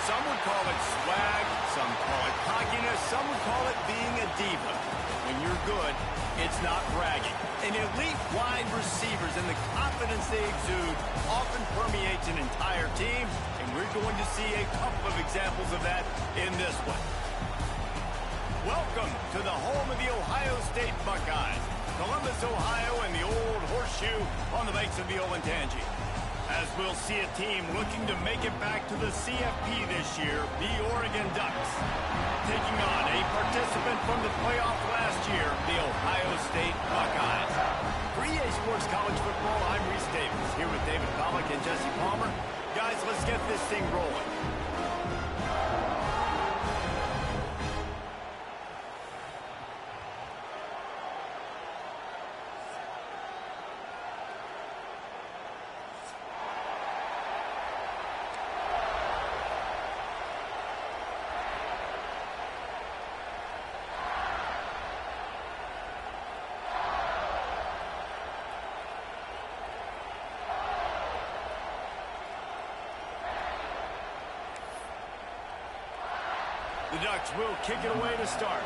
Some would call it swag, some call it cockiness, some would call it being a diva. When you're good, it's not bragging. And elite wide receivers and the confidence they exude often permeates an entire team, and we're going to see a couple of examples of that in this one. Welcome to the home of the Ohio State Buckeyes, Columbus, Ohio, and the old horseshoe on the banks of the Olentangy. As we'll see a team looking to make it back to the CFP this year, the Oregon Ducks. Taking on a participant from the playoff last year, the Ohio State Buckeyes. For EA Sports College Football, I'm Reese Davis, here with David Pollack and Jesse Palmer. Guys, let's get this thing rolling. The Ducks will kick it away to start.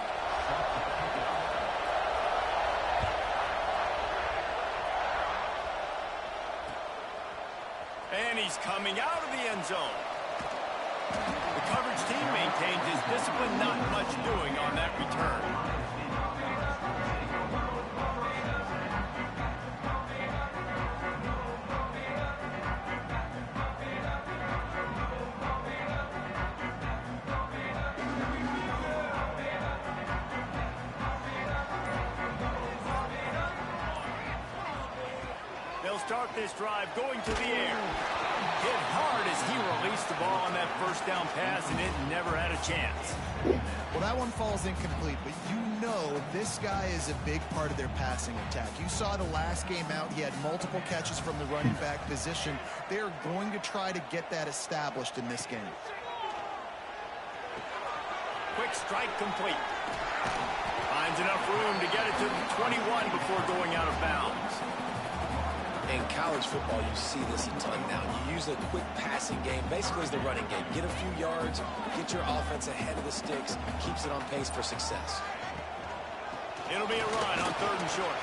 And he's coming out of the end zone. The coverage team maintained his discipline, not much doing on that return. Start this drive going to the air. Hit hard as he released the ball on that first down pass, and it never had a chance. Well, that one falls incomplete, but you know this guy is a big part of their passing attack. You saw the last game out, he had multiple catches from the running back position. They're going to try to get that established in this game. Quick strike complete. Finds enough room to get it to the 21 before going out of bounds. In college football, you see this a ton now. You use a quick passing game, basically as the running game. Get a few yards, get your offense ahead of the sticks, keeps it on pace for success. It'll be a run on 3rd and short.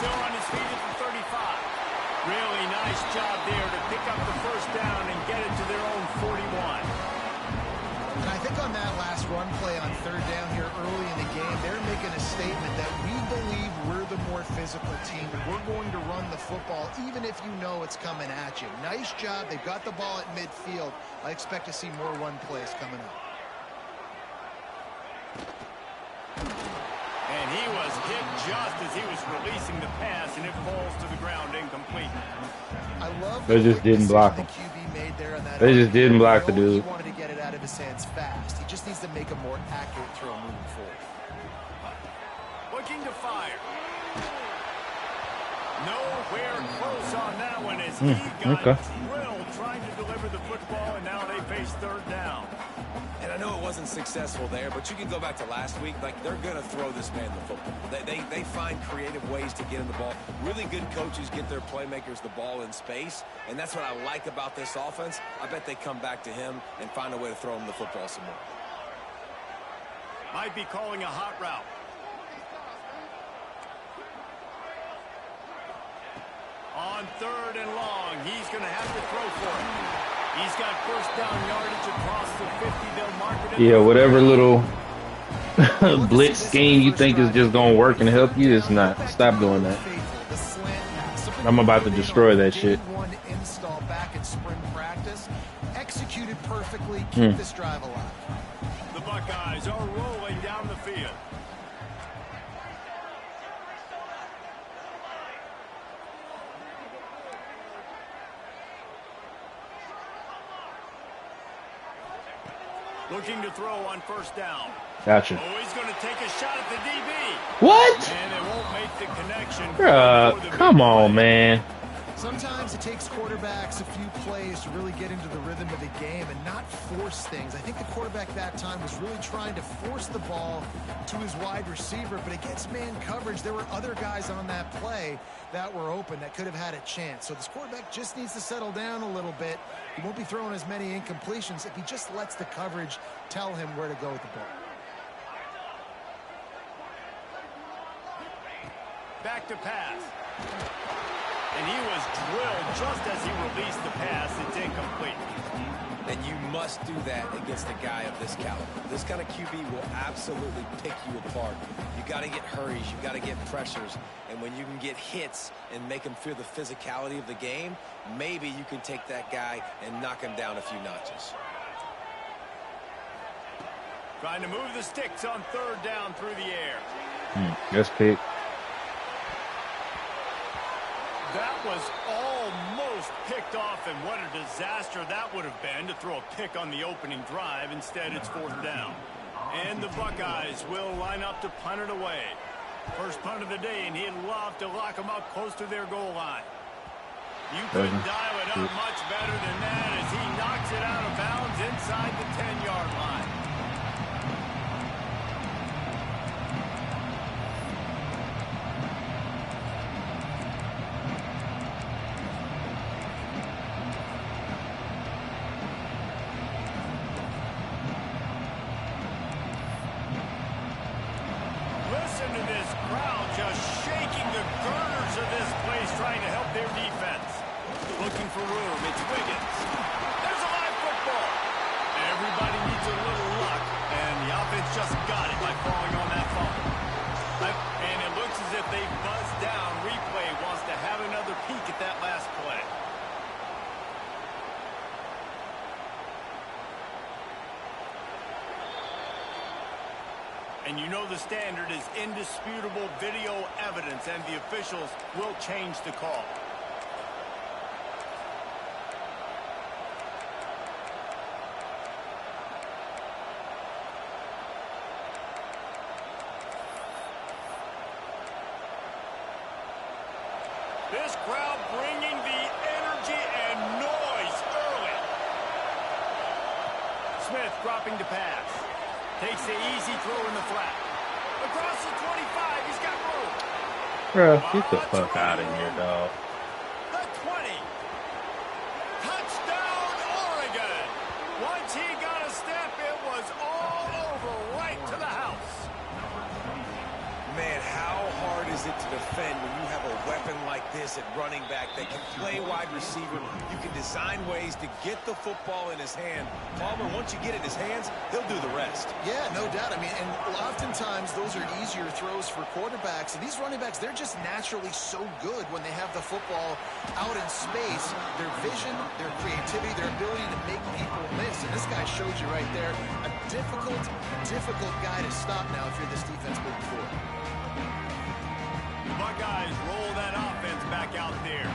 Still on his feet at the 35. Really nice job there to pick up the first down and get it to their own 41. And I think on that last run play on 3rd down here early in the game, they're making a statement that we believe we're the more physical team, and we're going to run the football even if you know it's coming at you. Nice job. They've got the ball at midfield. I expect to see more run plays coming up. And he was hit just as he was releasing the pass, and it falls to the ground incomplete. I love they just didn't block him. They just didn't block the dude. He wanted to get it out of his hands fast. He just needs to make a more accurate throw moving forward. Looking to fire. Nowhere close on that one as he got drilled trying to deliver the football, and now they face 3rd down. And I know it wasn't successful there, but you can go back to last week. Like, they're going to throw this man the football. They find creative ways to get him the ball. Really good coaches get their playmakers the ball in space, and that's what I like about this offense. I bet they come back to him and find a way to throw him the football some more. Might be calling a hot route. On 3rd and long, he's going to have to throw for it. He's got first down yardage across the 50. They'll mark it. Yeah, whatever little blitz scheme you think is just going to work and help you, it's not. Stop doing that. I'm about to destroy that shit. Install back in spring practice. Executed perfectly. Keep this drive alive. The Buckeyes are rolling down the field. Looking to throw on 1st down. Gotcha. Oh, he's going to take a shot at the DB. What? And it won't make the connection. Come on, man. Sometimes it takes quarterbacks a few plays to really get into the rhythm of the game and not force things. I think the quarterback that time was really trying to force the ball to his wide receiver, but against man coverage, there were other guys on that play that were open that could have had a chance. So this quarterback just needs to settle down a little bit. He won't be throwing as many incompletions if he just lets the coverage tell him where to go with the ball. Back to pass. And he was drilled just as he released the pass. It's incomplete. And you must do that against a guy of this caliber. This kind of QB will absolutely pick you apart. You got to get hurries. You got to get pressures. And when you can get hits and make him feel the physicality of the game, maybe you can take that guy and knock him down a few notches. Trying to move the sticks on third down through the air. That's pick. That was almost picked off, and what a disaster that would have been to throw a pick on the opening drive. Instead, it's fourth down. And the Buckeyes will line up to punt it away. First punt of the day, and he'd love to lock them up close to their goal line. You couldn't dial it up much better than that as he knocks it out of bounds inside the 10-yard line. Listen to this crowd just shaking the girders of this place, trying to help their defense. Looking for room. It's Wiggins. There's a live football. Everybody needs a little luck, and the offense just got it by falling on that fumble. And it looks as if they buzzed down. Replay wants to have another peek at that last play. And you know the standard is indisputable video evidence, and the officials will change the call. This crowd bringing the energy and noise early. Smith dropping to pass. Takes the easy throw in the flat. Across the 25, he's got room. Bro, get the fuck out of here, dog. The 20. Touchdown, Oregon. Once he got a step, it was all over right to the house. Man, how hard is it to defend when you have a weapon like this at running back that can play wide receiver? You can design ways to get the football in his hand. Palmer, once you get it in his hands, he'll do the rest. Yeah, no doubt. I mean, and oftentimes those are easier throws for quarterbacks. And these running backs, they're just naturally so good when they have the football out in space. Their vision, their creativity, their ability to make people miss. And this guy shows you right there, a difficult guy to stop now if you're this defense moving forward. Buckeyes roll that offense back out there.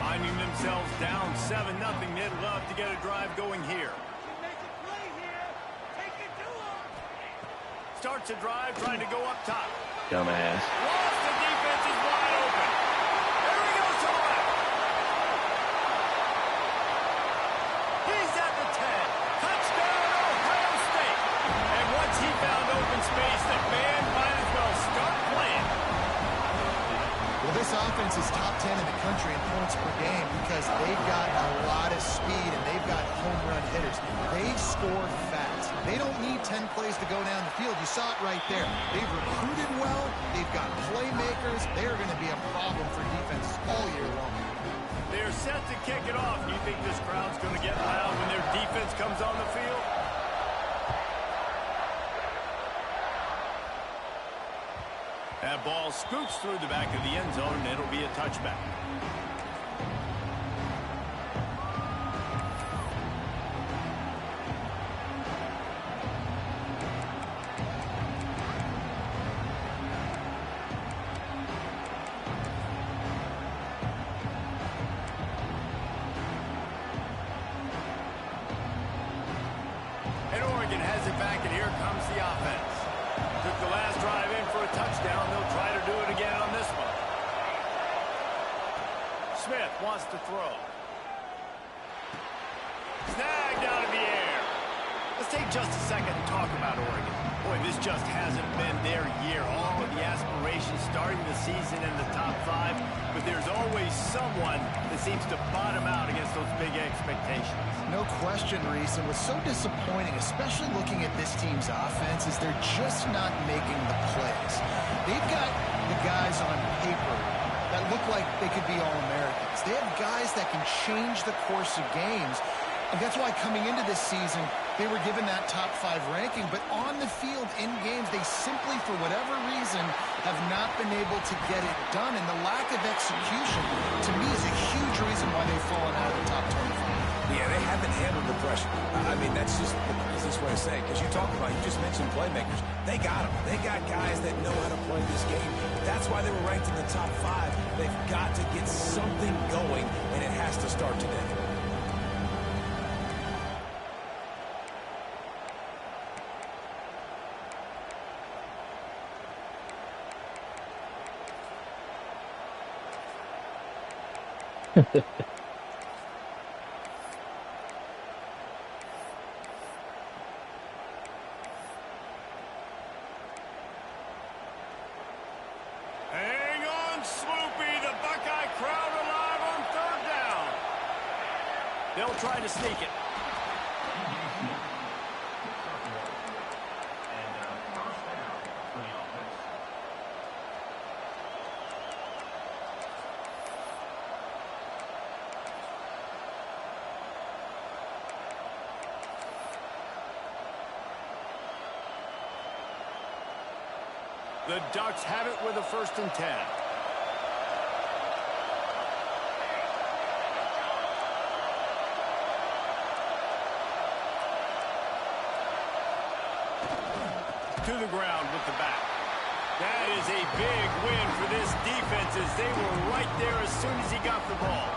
Finding themselves down 7-0, they'd love to get a drive going here. Starts a drive, trying to go up top. Dumbass. Lost, the defense is wide open. There he goes to the left. He's at the 10. Touchdown, Ohio State. And once he found open space, the man might as well start playing. Well, this offense is top 10 in the country in points per game because they've got a lot of speed and they've got home run hitters. They score fast. They don't need 10 plays to go down the field. You saw it right there. They've recruited well. They've got playmakers. They're going to be a problem for defenses all year long. They're set to kick it off. Do you think this crowd's going to get loud when their defense comes on the field? That ball scoops through the back of the end zone, and it'll be a touchback. And Oregon has it back, and here comes the offense. Took the last drive in for a touchdown. They'll try to do it again on this one. Smith wants to throw. Snagged out of the air. Let's take just a second and talk about Oregon. Boy, this just hasn't been their year. All of the aspirations starting the season in the top 5, but there's always someone that seems to bottom out against those big expectations. No question, Reese. And what's so disappointing, especially looking at this team's offense, is they're just not making the plays. They've got the guys on paper that look like they could be All-Americans. They have guys that can change the course of games. And that's why coming into this season, they were given that top 5 ranking. But on the field, in games, they simply, for whatever reason, have not been able to get it done. And the lack of execution, to me, is a huge reason why they've fallen out of the top 25. Yeah, they haven't handled the pressure. I mean, that's just the easiest way to say it. Because you just mentioned playmakers. They got them. They got guys that know how to play this game. That's why they were ranked in the top 5. They've got to get something going, and it has to start today. Hang on, Sloopy. The Buckeye crowd alive on 3rd down. They'll try to sneak it. The Ducks have it with a 1st and 10. To the ground with the back. That is a big win for this defense as they were right there as soon as he got the ball.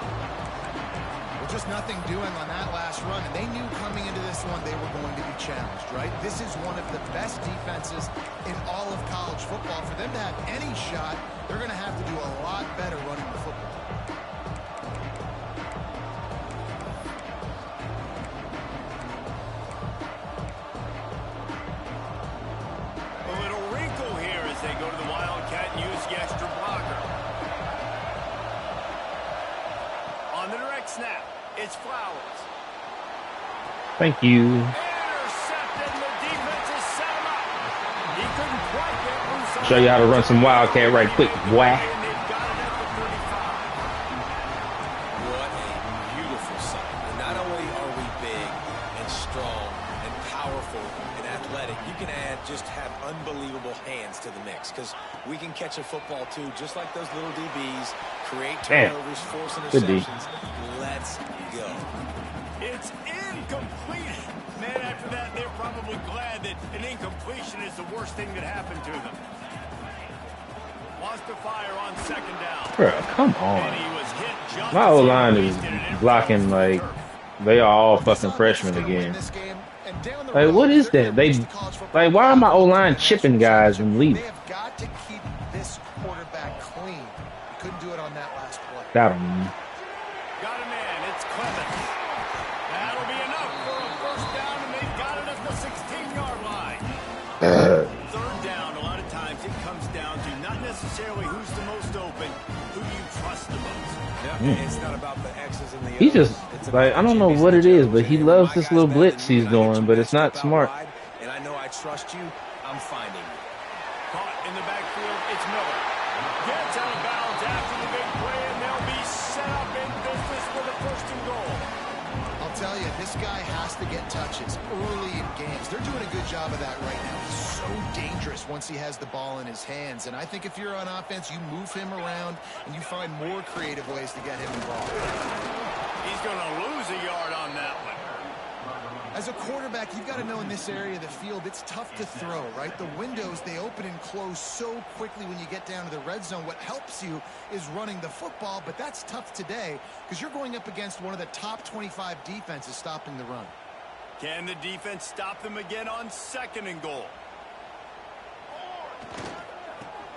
Well, just nothing doing on that last run, and they knew coming into this one they were going to be challenged, right? This is one of the best defenses in all of college football. For them to have any shot, they're going to have to do a lot better running the football. A little wrinkle here as they go to the Wildcat and use the extra blocker. On the direct snap, it's Flowers. Thank you. Intercepted, the defense has set him up. He couldn't quite get loose on Show you how to run some Wildcat right quick, boy. and they've got it at the 35. What a beautiful sight. And not only are we big and strong and powerful and athletic, you can just have unbelievable hands to the mix because we can catch a football too, just like those little DBs, create turnovers, force interceptions. Let's go. It's incomplete. Man, after that, they're probably glad that an incompletion is the worst thing that happened to them. Wants to fire on 2nd down. Bro, come And he on. was hit just My as he O-line is released it, and it blocking fell to like the turf. they are all fucking freshmen again. Like, what is that? Like, why are my O-line chipping guys and leaving? They have got to keep this quarterback clean. Couldn't do it on that last play. Got him. Got a man. It's Clemens. That'll be enough for a 1st down, and they've got it at the 16-yard line. 3rd down, a lot of times it comes down to not necessarily who's the most open, who do you trust the most. Yeah, it's not about the X's and the O's. He just, It's like, about I don't know Jimmy's what it is, and but he Joe's. loves My this guy's little better blitz than you, he's and I get doing, you but it's matched not up out smart. wide, and I know I trust you. I'm finding you. Caught in the backfield, it's Miller. Gets out of bounds after the big play, and they'll be set up in business with a 1st and goal. I'll tell you, this guy has to get touches early in games. They're doing a good job of that right now. He's so dangerous once he has the ball in his hands. And I think if you're on offense, you move him around and you find more creative ways to get him involved. He's going to lose a yard on that one. As a quarterback, you've got to know in this area of the field, it's tough to throw, right? The windows, they open and close so quickly when you get down to the red zone. What helps you is running the football, but that's tough today because you're going up against one of the top 25 defenses stopping the run. Can the defense stop them again on 2nd and goal?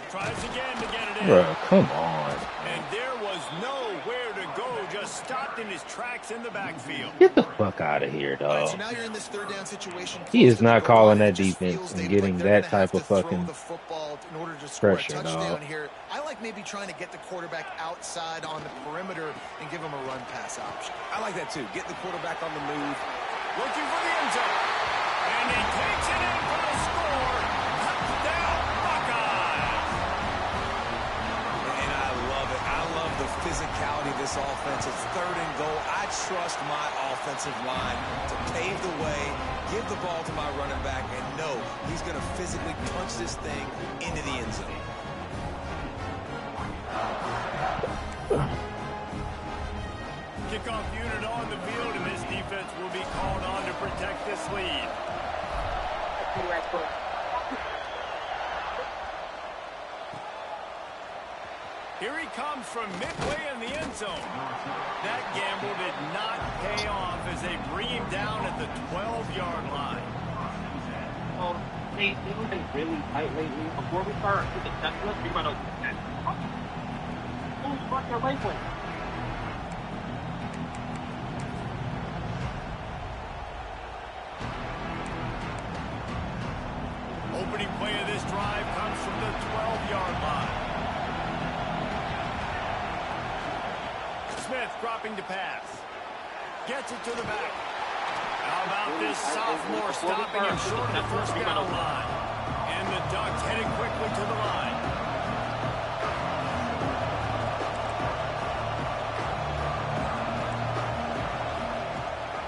Tries again to get it in. Bro, come on. And there was nowhere to go. Just stopped in his tracks in the backfield. Get the fuck out of here, All right, dog. so now you're in this third down situation. He is close to the not goal calling line. that It just defense feels and they getting they're that gonna have type of to throw fucking the football in order to score pressure, a touchdown dog. here. I like maybe trying to get the quarterback outside on the perimeter and give him a run pass option. I like that too. Get the quarterback on the move. Looking for the end zone. And he takes it in for the score. Touchdown, Buckeyes. And I love it. I love the physicality of this offense. It's third and goal. I trust my offensive line to pave the way, give the ball to my running back, and know he's going to physically punch this thing into the end zone. Kickoff unit on the field, and this defense will be called on to protect this lead. Here he comes from midway in the end zone. That gamble did not pay off as they bring him down at the 12-yard line. They've been really tight lately. Before we start with the checklist, we might have who's fucking Lakeland? Opening play of this drive comes from the 12-yard line. Smith dropping to pass. Gets it to the back. How about this sophomore stopping him short of the first down line? And the Ducks heading quickly to the line.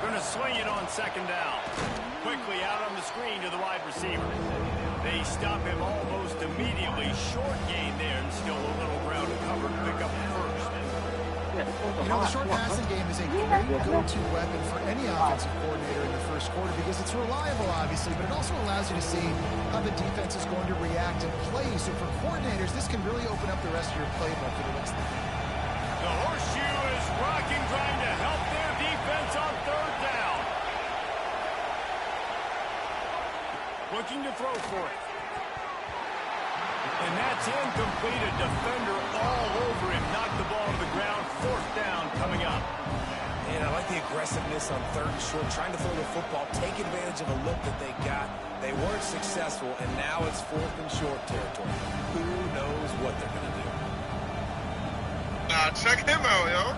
Going to swing it on second down. Quickly out on the screen to the wide receiver. They stop him almost immediately. Short gain there, and still a little ground to cover to pick up the first. You know, the short passing game is a great go-to weapon for any offensive coordinator in the first quarter because it's reliable, obviously, but it also allows you to see how the defense is going to react and play. So for coordinators, this can really open up the rest of your playbook for the rest of the game. The horseshoe is rocking, trying to help their defense on third down. Looking to throw for it. And that's incomplete. A defender all over him. Knocked the ball to the ground. Fourth down coming up. And I like the aggressiveness on third and short, trying to throw the football, take advantage of a look that they got. They weren't successful, and now it's fourth and short territory. Who knows what they're going to do? Nah, check him out, yo.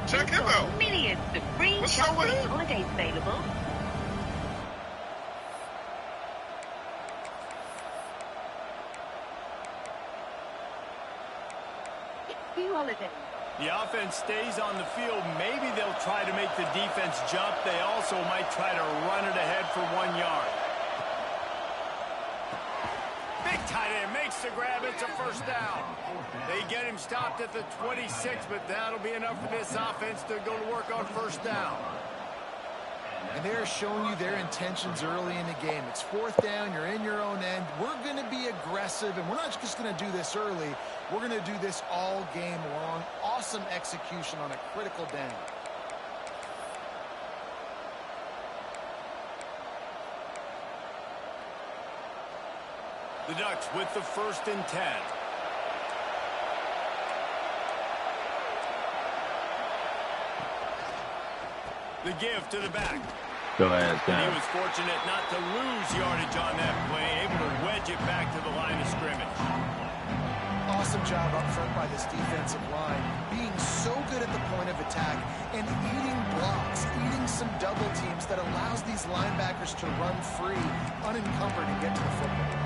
Check him out. Millions of free What's up with shopping him? holidays available. Holiday. The offense stays on the field. Maybe they'll try to make the defense jump. They also might try to run it ahead for 1 yard. Big tight end makes the grab. It's a first down. They get him stopped at the 26, but that'll be enough for this offense to go to work on first down. And they're showing you their intentions early in the game. It's fourth down. You're in your own end. We're going to be aggressive, and we're not just going to do this early. We're going to do this all game long. Awesome execution on a critical down. The Ducks with the 1st and 10. The give to the back. Go ahead, He guys. was fortunate not to lose yardage on that play, able to wedge it back to the line of scrimmage. Awesome job up front by this defensive line, being so good at the point of attack and eating blocks, eating some double teams that allows these linebackers to run free, unencumbered, and get to the football.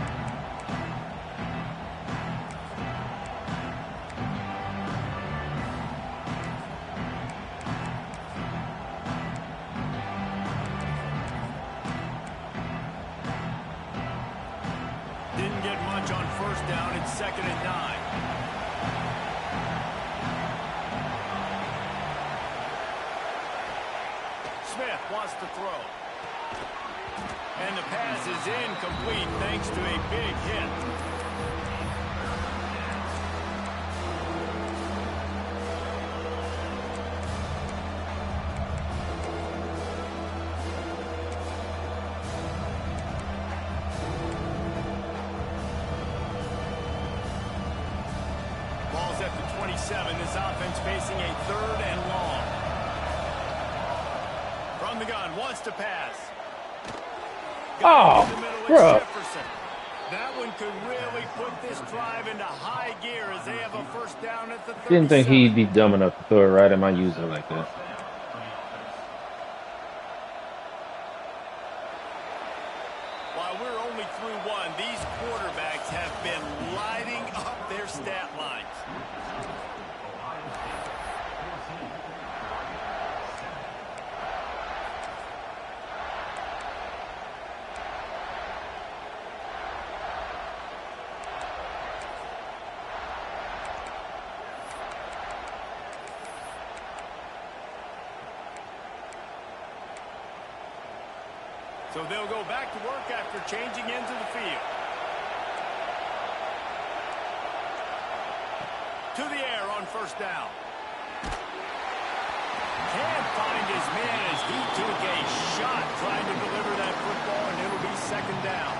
Didn't get much on first down. It's 2nd and 9. Smith wants to throw. And the pass is incomplete thanks to a big hit. at the 27. This offense facing a 3rd and long. From the gun, wants to pass. Oh, bro. That one could really put this drive into high gear as they have a first down at the 37. Didn't think he'd be dumb enough to throw it right at my user like that. While we're only through one, these quarterbacks have been lighting up their stat lines. So they'll go back to work after changing into the field. To the air on first down. Can't find his man as he took a shot trying to deliver that football, and it'll be 2nd down.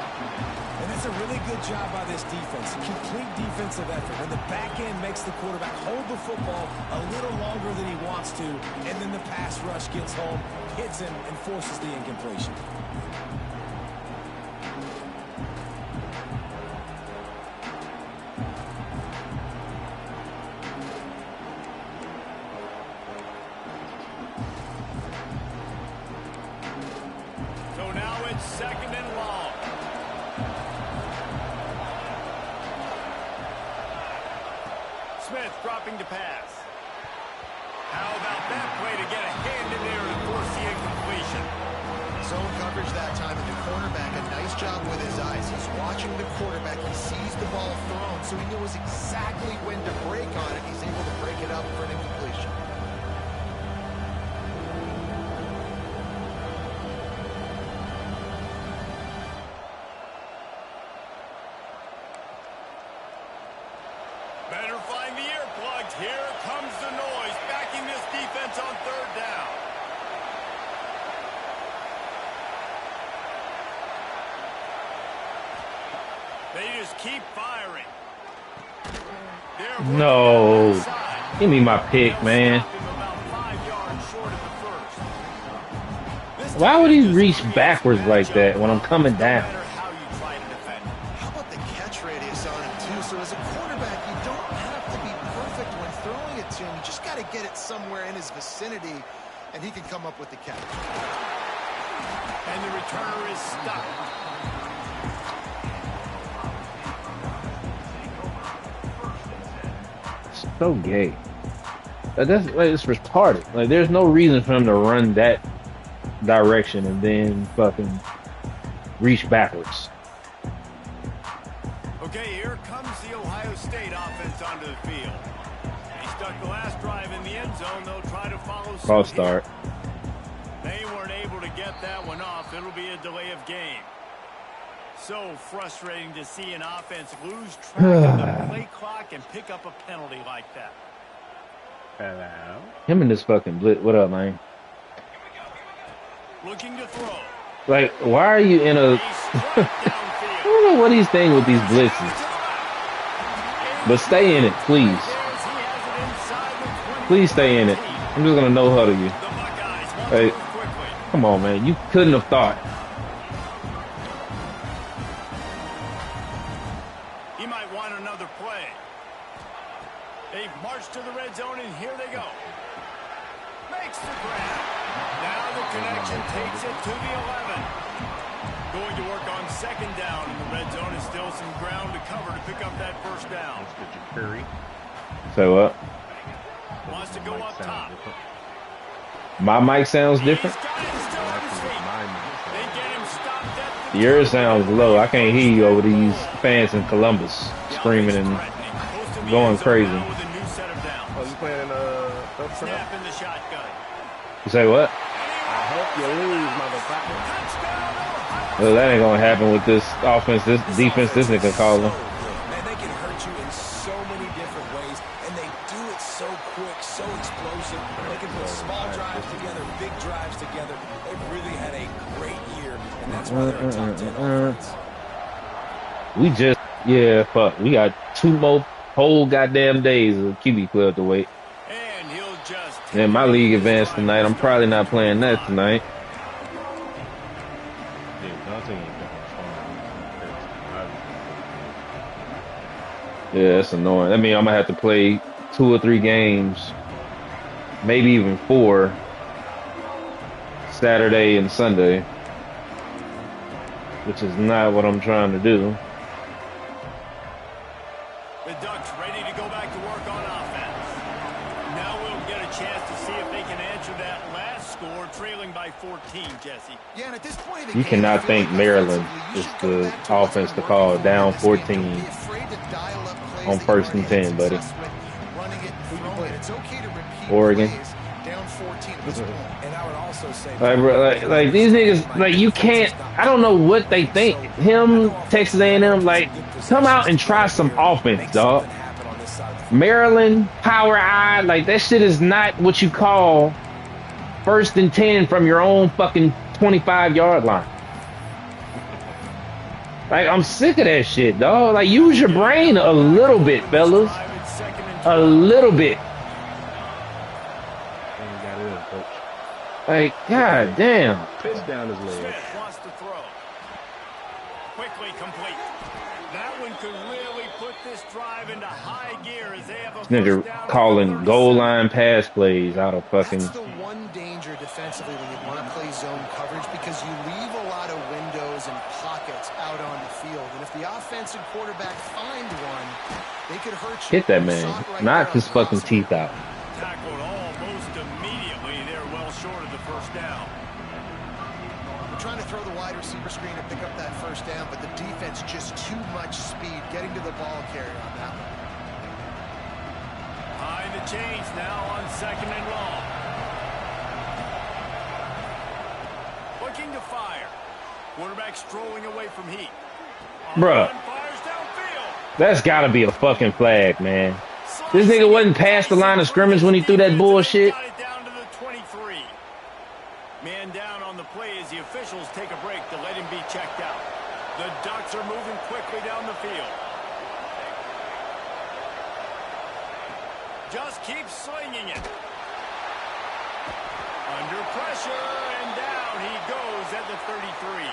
And that's a really good job by this defense. Complete defensive effort. When the back end makes the quarterback hold the football a little longer than he wants to, and then the pass rush gets home, hits him, and forces the incompletion. So now it's 2nd and long. Smith dropping to pass. How about that play to get a hand in there and force the incompletion? Zone coverage that time, and the cornerback, a nice job with his eyes. He's watching the quarterback. He sees the ball thrown, so he knows exactly when to break on it. He's able to break it up for an incompletion. Better find the earplugs. Here comes the noise, backing this defense on 3rd down. They just keep firing. No. Give me my pick, man. Why would he reach backwards like that when I'm coming down? How about the catch radius on him, too? So as a quarterback, you don't have to be perfect when throwing it to him. You just got to get it somewhere in his vicinity, and he can come up with the catch. And the returner is stuck. So gay. That's like, it's retarded. Like, there's no reason for him to run that direction and then fucking reach backwards. Okay, here comes the Ohio State offense onto the field. They stuck the last drive in the end zone. They'll try to follow suit. False start. They weren't able to get that one off. It'll be a delay of game. So frustrating to see an offense lose track of the play clock and pick up a penalty like that. Hello. Him and this fucking blitz. What up, man? Looking to throw. Like, why are you in a... I don't know what he's saying with these blitzes. But stay in it, please. Please stay in it. I'm just gonna no huddle you. Hey, come on, man. You couldn't have thought. He might want another play. They've marched to the red zone, and here they go. Makes the grab. Now the connection takes it to the 11. Going to work on 2nd down in the red zone. Is still some ground to cover to pick up that first down. Curry. Say what? Wants to go up top. My mic sounds different. He's got it still on his feet. They get him stopped at the... Yours sounds low. I can't hear you over these fans in Columbus screaming and going crazy. Oh, you playing in Snap in the shotgun. You say what? I hope you lose, motherfucker. Well, that ain't gonna happen with this offense, this defense, this nigga calling. Man, they can hurt you in so many different ways, and they do it so quick, so explosive. They can put small drives together, big drives together. They've really had a great year, and that's why they're a top 10 offense. We just, yeah, fuck. We got 2 more whole goddamn days of QB club to wait. And he'll just And my league advanced tonight. I'm probably not playing that tonight. Yeah, Dante ain't got my phone. Yeah, that's annoying. I mean, I'm gonna have to play 2 or 3 games, maybe even 4, Saturday and Sunday, which is not what I'm trying to do. The Ducks ready to go back to work on offense. Now we'll get a chance to see if they can answer that last score, trailing by 14, Jesse. Yeah, and at this point in the You game, cannot I feel think like Maryland offensively, you is should go the back to what's offense been to call working for you down this game. 14 Don't be afraid to dial up plays on that first you and already 10, had buddy. success with, running it and throwing it. It's okay to repeat Oregon. plays down 14 at this point. And I would also say, Like, bro, like these niggas, like you can't. I don't know what they think. Him, Texas A&M, like come out and try some offense, dog. Maryland, power I, like that shit is not what you call first and 10 from your own fucking 25-yard line. Like I'm sick of that shit, dog. Like use your brain a little bit, fellas, a little bit. Ain't got it in, coach. Like god damn. Piss down his leg. Smith wants to throw. Quickly complete. That one could really put this drive into high gear as they have a Nigga first down calling on goal 37. line pass plays out of fucking. That's the one danger defensively when you want to play zone coverage because you leave a lot of windows and pockets out on the field. And if the offense and quarterback find one, they could hurt you. Hit that You man. saw it right Knock there his on fucking crossing. teeth out. Tackled almost immediately. They're well short of the first down. We're trying to throw the wide receiver screen to pick up that first down, but the defense just too much speed getting to the ball carrier on that one. Behind the chains now on second and long. Looking to fire. Quarterback strolling away from heat. Bruh. Fires downfield. That's gotta be a fucking flag, man. This nigga wasn't past the line of scrimmage when he threw that bullshit. Got it down to the 23. Man down on the play as the officials take a break to let him be checked out. The Ducks are moving quickly down the field. Just keeps slinging it. Under pressure, and down he goes at the 33.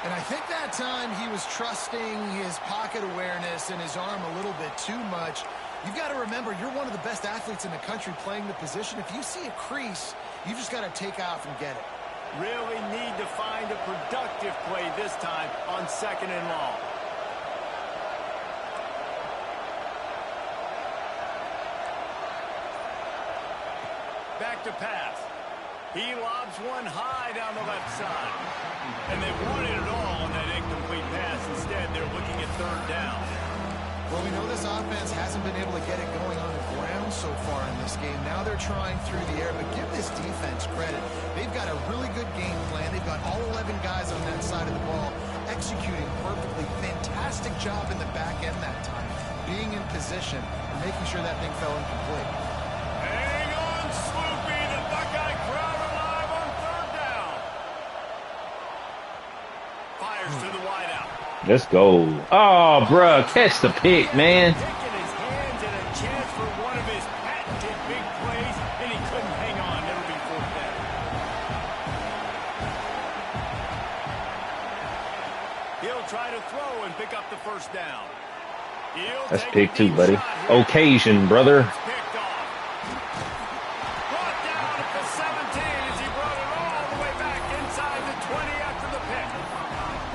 And I think that time he was trusting his pocket awareness and his arm a little bit too much. You've got to remember, you're one of the best athletes in the country playing the position. If you see a crease, you just got to take off and get it. Really need to find a productive play this time on second and long. Back to pass. He lobs one high down the left side. And they wanted it all on that incomplete pass. Instead, they're looking at third down. Well, we know this offense hasn't been able to get it going on the ground so far in this game. Now they're trying through the air, but give this defense credit. They've got a really good game plan. They've got all 11 guys on that side of the ball executing perfectly. Fantastic job in the back end that time, being in position and making sure that thing fell incomplete. Hang on, Sloopy. The Buckeye crowd alive on third down. Fires to the wideout. Let's go. Oh, bruh, catch the pick, man. Taking his hands and a chance for one of his patented big plays, and he couldn't hang on. It'll be fourth down. He'll try to throw and pick up the first down. That's pick 2, buddy. Occasion, brother. Picked off. Brought down at the 17 as he brought it all the way back inside the 20 after the pick.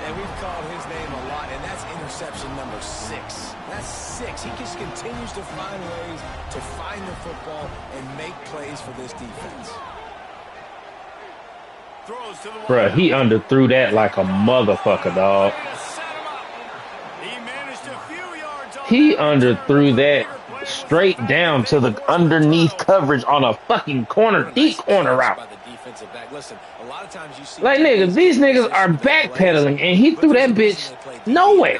And we've called his name a lot, and that's interception number 6. That's 6. He just continues to find ways to find the football and make plays for this defense. Throws to the Bruh, he underthrew that like a motherfucker, dog. He underthrew that straight down to the underneath coverage on a fucking corner, deep corner route. Like, niggas, these niggas are backpedaling, and he threw that bitch nowhere.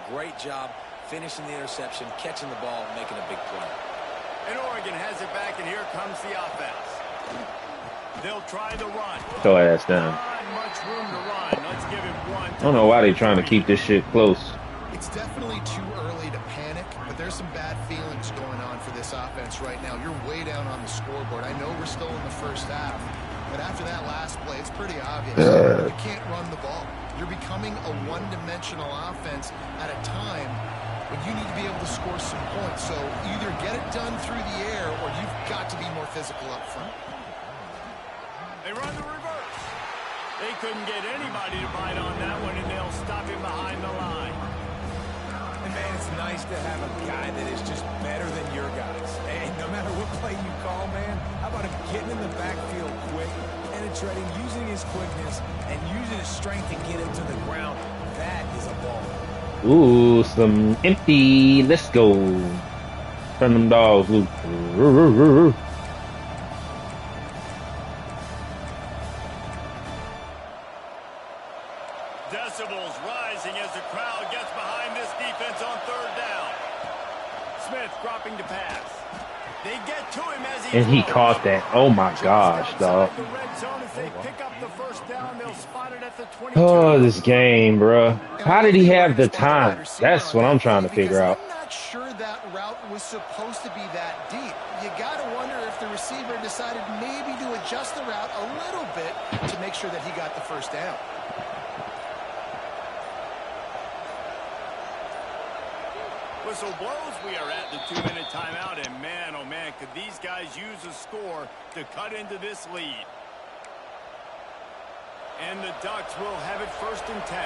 Great job finishing the interception, catching the ball, making a big play. And Oregon has it back, and here comes the offense. They'll try the run. Go ass down. Not much room to run. Let's give him one. I don't know why they trying to keep this shit close. It's definitely too early to panic, but there's some bad feelings going on for this offense right now. You're way down on the scoreboard. I know we're still in the first half, but after that last play, it's pretty obvious. You can't run the ball. You're becoming a one-dimensional offense at a time when you need to be able to score some points. So either get it done through the air or you've got to be more physical up front. They run the reverse. They couldn't get anybody to bite on that one, and they'll stop him behind the line. And, man, it's nice to have a guy that is just better than your guys. And no matter what play you call, man, how about him getting in the backfield quick, penetrating, using his quickness, and using his strength to get him to the ground. That is a ball. Ooh, some empty. Let's go. Turn them dogs loose. Decibels rising as the crowd gets behind this defense on third down. Smith dropping to pass. They get to him as And he caught that. Oh my gosh, dog. The red zone as they pick up the first down. They'll spot it at the 22. Oh, this game, bro. How did he have the time? That's what I'm trying to figure out. I'm not sure that route was supposed to be that deep. You got to wonder if the receiver decided maybe to adjust the route a little bit to make sure that he got the first down. Whistle blows. We are at the 2-minute timeout, and man, oh man, could these guys use a score to cut into this lead. And the Ducks will have it 1st and 10.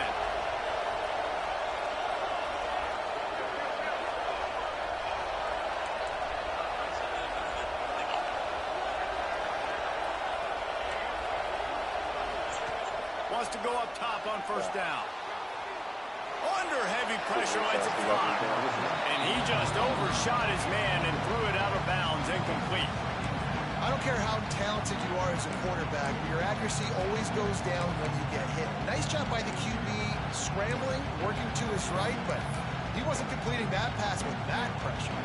Wants to go up top on 1st down. Under heavy pressure, lets it fly. And he just overshot his man and threw it out of bounds, incomplete. I don't care how talented you are as a quarterback, but your accuracy always goes down when you get hit. Nice job by the QB, scrambling, working to his right, but he wasn't completing that pass with that pressure.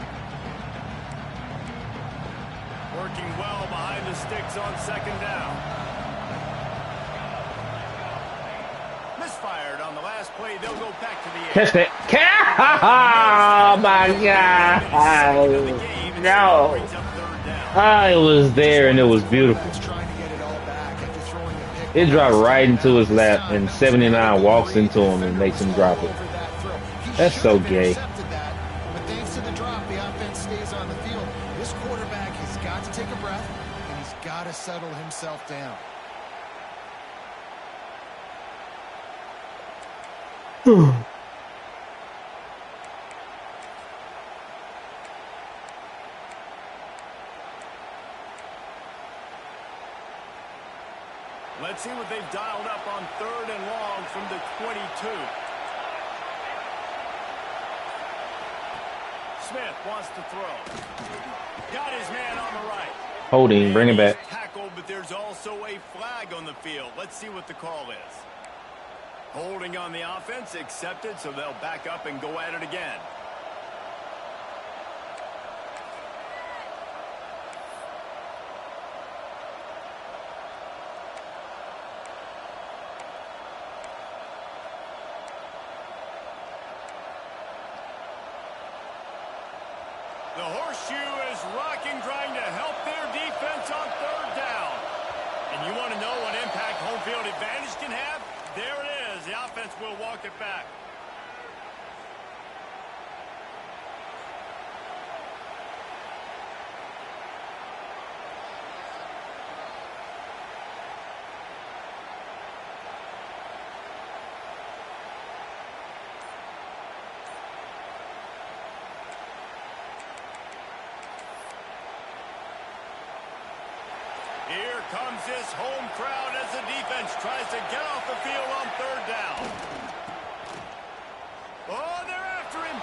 Working well behind the sticks on 2nd down. Misfired on the last play. They'll go back to the air. Catch that. Oh my God. No. I was there and it was beautiful. It dropped right into his lap and 79 walks into him and makes him drop it. That's so gay. But thanks to the drop, the offense stays on the field. This quarterback has got to take a breath and he's got to settle himself down. Let's see what they've dialed up on 3rd and long from the 22. Smith wants to throw. Got his man on the right. Holding, bring it back. Tackled, but there's also a flag on the field. Let's see what the call is. Holding on the offense, accepted, so they'll back up and go at it again. The horseshoe is rocking, trying to help their defense on 3rd down. And you want to know what impact home field advantage can have? There it is. The offense will walk it back. Here comes this home crowd as the defense tries to get off the field on 3rd down. Oh, they're after him.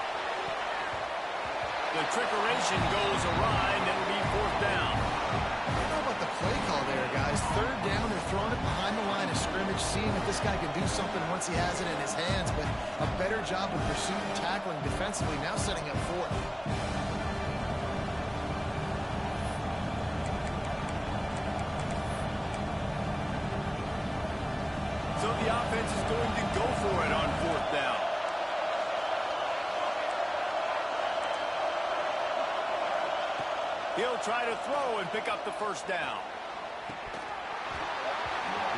The trickeration goes awry, and it'll be 4th down. I don't know about the play call there, guys. 3rd down, they're throwing it behind the line of scrimmage, seeing if this guy can do something once he has it in his hands, but a better job of pursuit and tackling defensively, now setting up 4th. So the offense is going to go for it on 4th down. He'll try to throw and pick up the first down.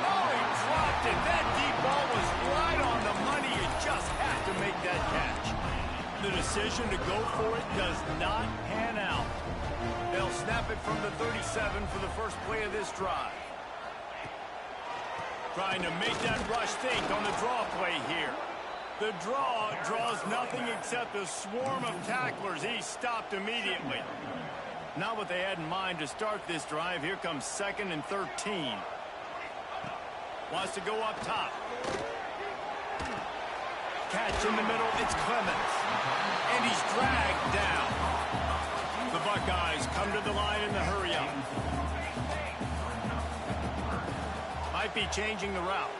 Oh, he dropped it. That deep ball was right on the money. You just have to make that catch. The decision to go for it does not pan out. They'll snap it from the 37 for the first play of this drive. Trying to make that rush think on the draw play here. The draw draws nothing except a swarm of tacklers. He stopped immediately. Not what they had in mind to start this drive. Here comes 2nd and 13. Wants to go up top. Catch in the middle. It's Clemens. And he's dragged down. The Buckeyes come to the line in the hurry-up. Might be changing the route.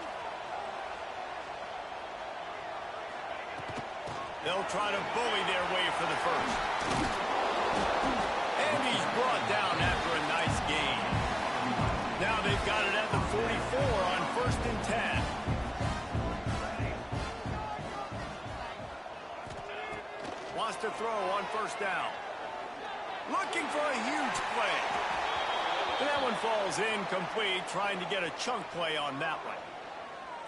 They'll try to bully their way for the first. And he's brought down after a nice gain. Now they've got it at the 44 on 1st and 10. Wants to throw on 1st down. Looking for a huge play. And that one falls incomplete, trying to get a chunk play on that one.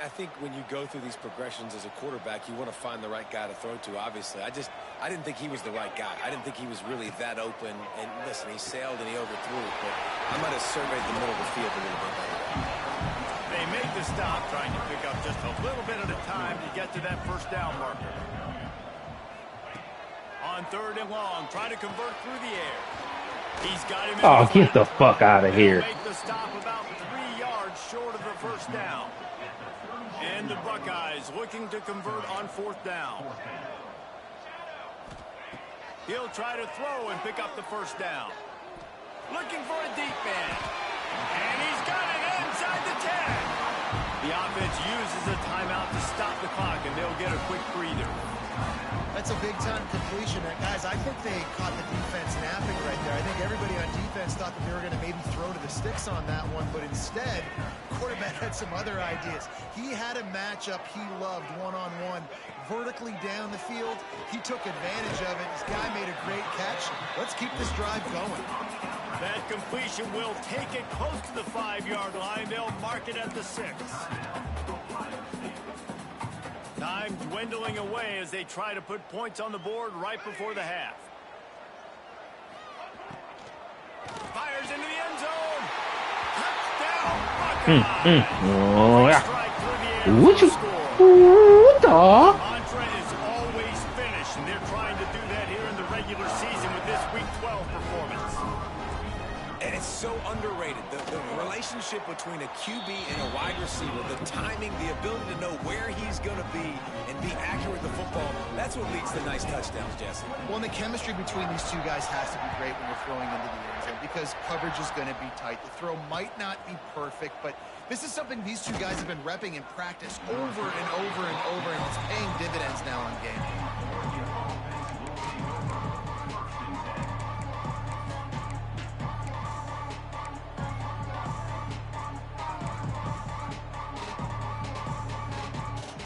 I think when you go through these progressions as a quarterback, you want to find the right guy to throw to, obviously. I didn't think he was the right guy. I didn't think he was really that open. And listen, he sailed and he overthrew it, but I might have surveyed the middle of the field a little bit better. They make the stop, trying to pick up just a little bit at a time to get to that 1st down marker. On 3rd and long, trying to convert through the air. He's got him in. Oh, get the fuck out of here. Make the stop about 3 yards short of the 1st down. And the Buckeyes looking to convert on 4th down. He'll try to throw and pick up the 1st down. Looking for a deep man. And he's got it inside the 10. The offense uses a timeout to stop the clock, and they'll get a quick breather. That's a big-time completion. Guys, I think they caught the defense napping right there. I think everybody on defense thought that they were going to maybe throw to the sticks on that one, but instead, quarterback had some other ideas. He had a matchup he loved one-on-one, vertically down the field. He took advantage of it. This guy made a great catch. Let's keep this drive going. That completion will take it close to the 5-yard line. They'll mark it at the 6. Time dwindling away as they try to put points on the board right before the half. Fires into the end zone. Touchdown, Buckeyes. Oh, yeah. Strike through the air for the score. Mantra is always finished, and they're trying to do that here in the regular season with this Week 12 performance. And it's so underrated. The relationship between a QB and a wide receiver, the timing, the ability to know where he's going to be and be accurate with the football, that's what leads to nice touchdowns, Jesse. Well, and the chemistry between these two guys has to be great when you're throwing into the end zone because coverage is going to be tight. The throw might not be perfect, but this is something these two guys have been repping in practice over and over and over, and it's paying dividends now on game.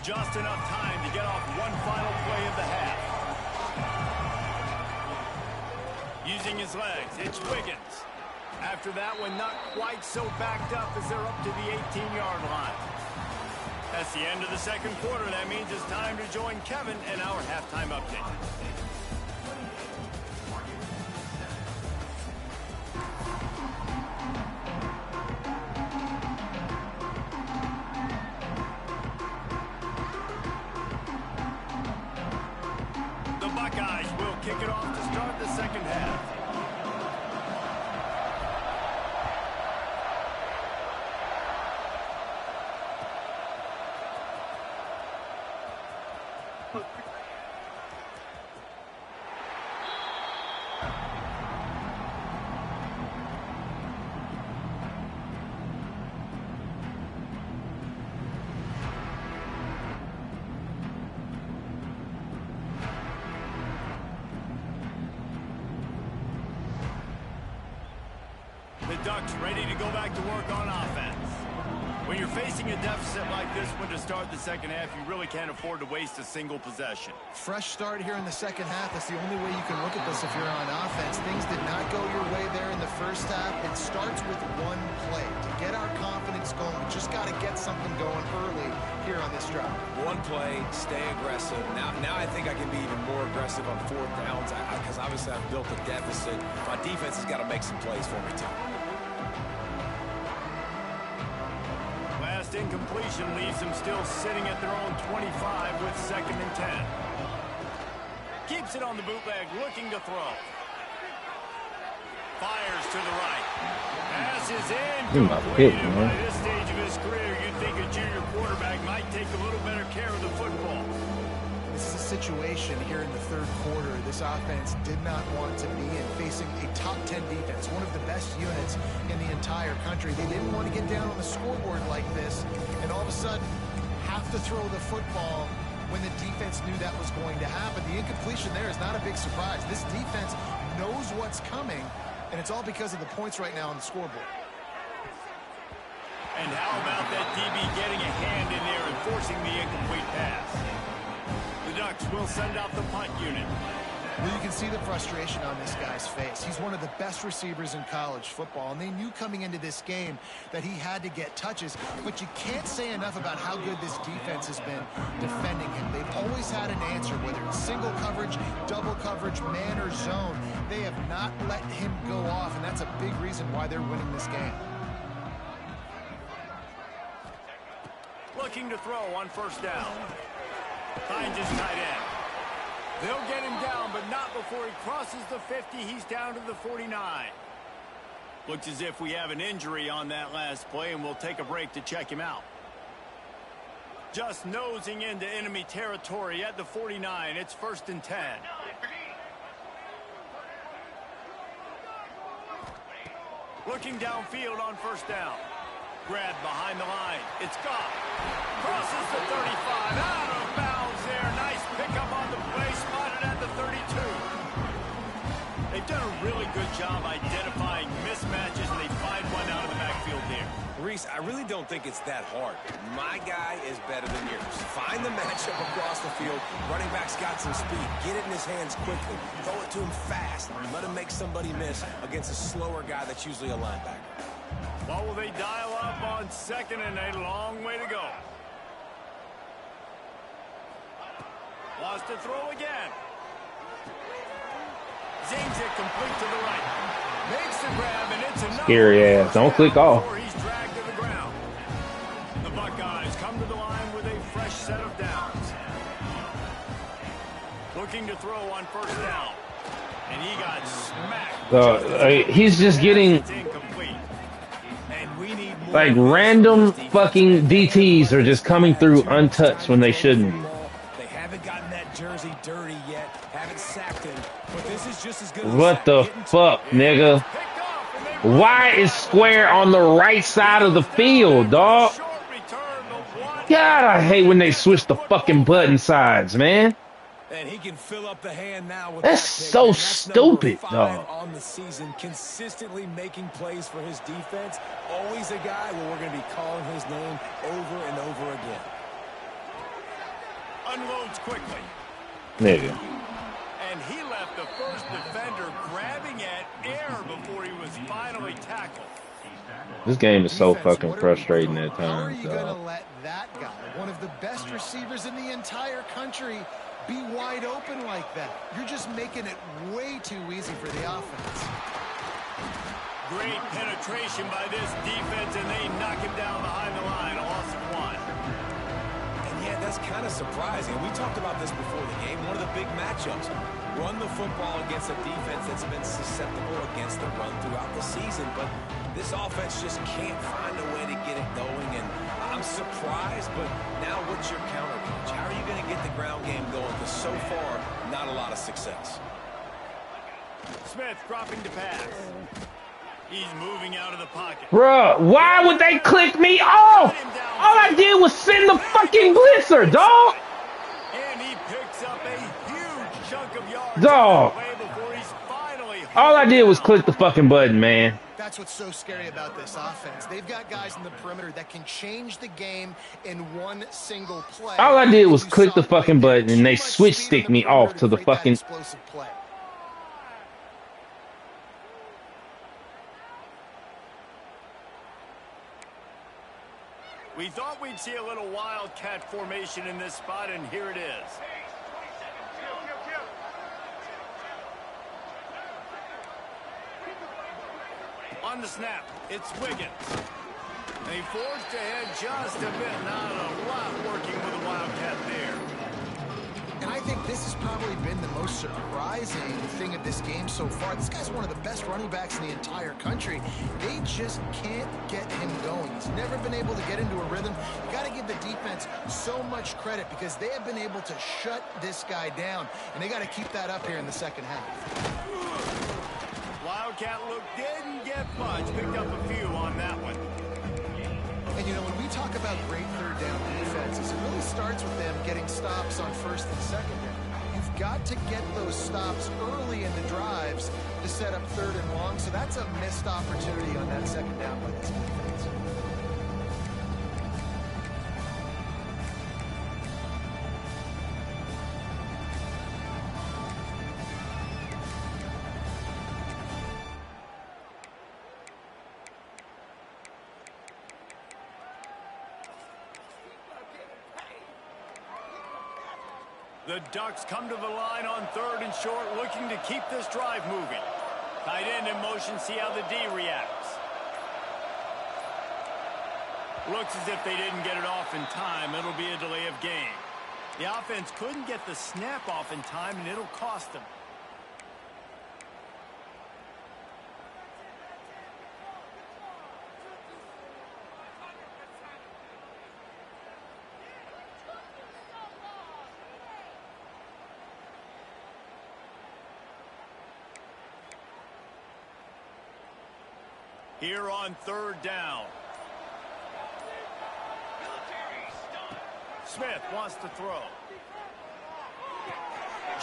Just enough time to get off one final play of the half. Using his legs, it's Wiggins. After that one, not quite so backed up as they're up to the 18-yard line. That's the end of the 2nd quarter. That means it's time to join Kevin and our halftime update. Buckeyes will kick it off to start the 2nd half. The Ducks ready to go back to work on offense. When you're facing a deficit like this one to start the second half, you really can't afford to waste a single possession. Fresh start here in the second half. That's the only way you can look at this if you're on offense. Things did not go your way there in the first half. It starts with one play. To get our confidence going, we just got to get something going early here on this drive. One play, stay aggressive. Now I think I can be even more aggressive on fourth downs because obviously I've built a deficit. My defense has got to make some plays for me too. Last incompletion leaves them still sitting at their own 25 with 2nd and 10. Keeps it on the bootleg, looking to throw. Fires to the right. Pass is incomplete. By this stage of his career, you'd think a junior quarterback might take a little better care of the football. This is a situation here in the third quarter this offense did not want to be in, facing a top 10 defense, one of the best units in the entire country. They didn't want to get down on the scoreboard like this and all of a sudden have to throw the football when the defense knew that was going to happen. The incompletion there is not a big surprise. This defense knows what's coming, and it's all because of the points right now on the scoreboard. And how about that DB getting a hand in there and forcing the incomplete pass? The Ducks will send out the punt unit. Well, you can see the frustration on this guy's face. He's one of the best receivers in college football, and they knew coming into this game that he had to get touches, but you can't say enough about how good this defense has been defending him. They've always had an answer, whether it's single coverage, double coverage, man or zone. They have not let him go off, and that's a big reason why they're winning this game. Looking to throw on 1st down. Finds his tight end. They'll get him down, but not before he crosses the 50. He's down to the 49. Looks as if we have an injury on that last play, and we'll take a break to check him out. Just nosing into enemy territory at the 49. It's 1st and 10. Looking downfield on 1st down. Grabbed behind the line. It's gone. Crosses the 35. Out of bounds there. Nice pickup on the play. Spotted at the 32. They've done a really good job identifying mismatches, and they find one out of the backfield here. Reese, I really don't think it's that hard. My guy is better than yours. Find the matchup across the field. Running back's got some speed. Get it in his hands quickly. Throw it to him fast. Let him make somebody miss against a slower guy that's usually a linebacker. What will they dial up on 2nd and 8? A long way to go. Wants to throw again. Zings it complete to the right. Makes the grab, and it's enough. Scary ass. Don't click off. He's dragged to the ground. The Buckeyes come to the line with a fresh set of downs. Looking to throw on 1st down. And he got smacked. He's just getting like random fucking DTs are just coming through untouched when they shouldn't be. They haven't gotten that jersey dirty yet. Haven't sacked him. But this is just as good as what the fuck, nigga? Why is Square on the right side of the field, dog? God, I hate when they switch the fucking button sides, man. And he can fill up the hand now with that's so stupid, dog. On the season, consistently making plays for his defense. Always a guy where we're going to be calling his name over and over again. Unloads quickly. Nigga. And he left the first defender grabbing at air before he was finally tackled. This game is so fucking frustrating at times. How are you going to let that guy, one of the best receivers in the entire country, be wide open like that? You're just making it way too easy for the offense. Great penetration by this defense, and they knock him down behind the line. A loss of 1. And yeah, that's kind of surprising. We talked about this before the game. One of the big matchups. Run the football against a defense that's been susceptible against the run throughout the season. But this offense just can't find a way to get it going. And I'm surprised, but now what's your counter punch? How are you going to get the ground game going? Because so far, not a lot of success. Smith dropping to pass. He's moving out of the pocket. Bruh, why would they click me off? All I did was send the fucking blitzer, dog. And he picks up a huge chunk of yards. Dog. Before he's finally all I did was click the fucking button, man. that's what's so scary about this offense. They've got guys in the perimeter that can change the game in one single play. All I did was click the fucking button and they switch stick me off to the fucking explosive play. We thought we'd see a little wildcat formation in this spot, and here it is. On the snap, it's Wiggins. They forced ahead just a bit, not a lot working with the wildcat there. And I think this has probably been the most surprising thing of this game so far. This guy's one of the best running backs in the entire country. They just can't get him going. He's never been able to get into a rhythm. You got to give the defense so much credit because they have been able to shut this guy down, and they got to keep that up here in the second half. Wildcat look didn't get much. Picked up a few on that one. And, you know, when we talk about great third down defenses, it really starts with them getting stops on first and second down. You've got to get those stops early in the drives to set up third and long, so that's a missed opportunity on that second down by this defense. The Ducks come to the line on third and short, looking to keep this drive moving. Tight end in motion, see how the D reacts. Looks as if they didn't get it off in time. It'll be a delay of game. The offense couldn't get the snap off in time, and it'll cost them. Here on third down. Smith wants to throw.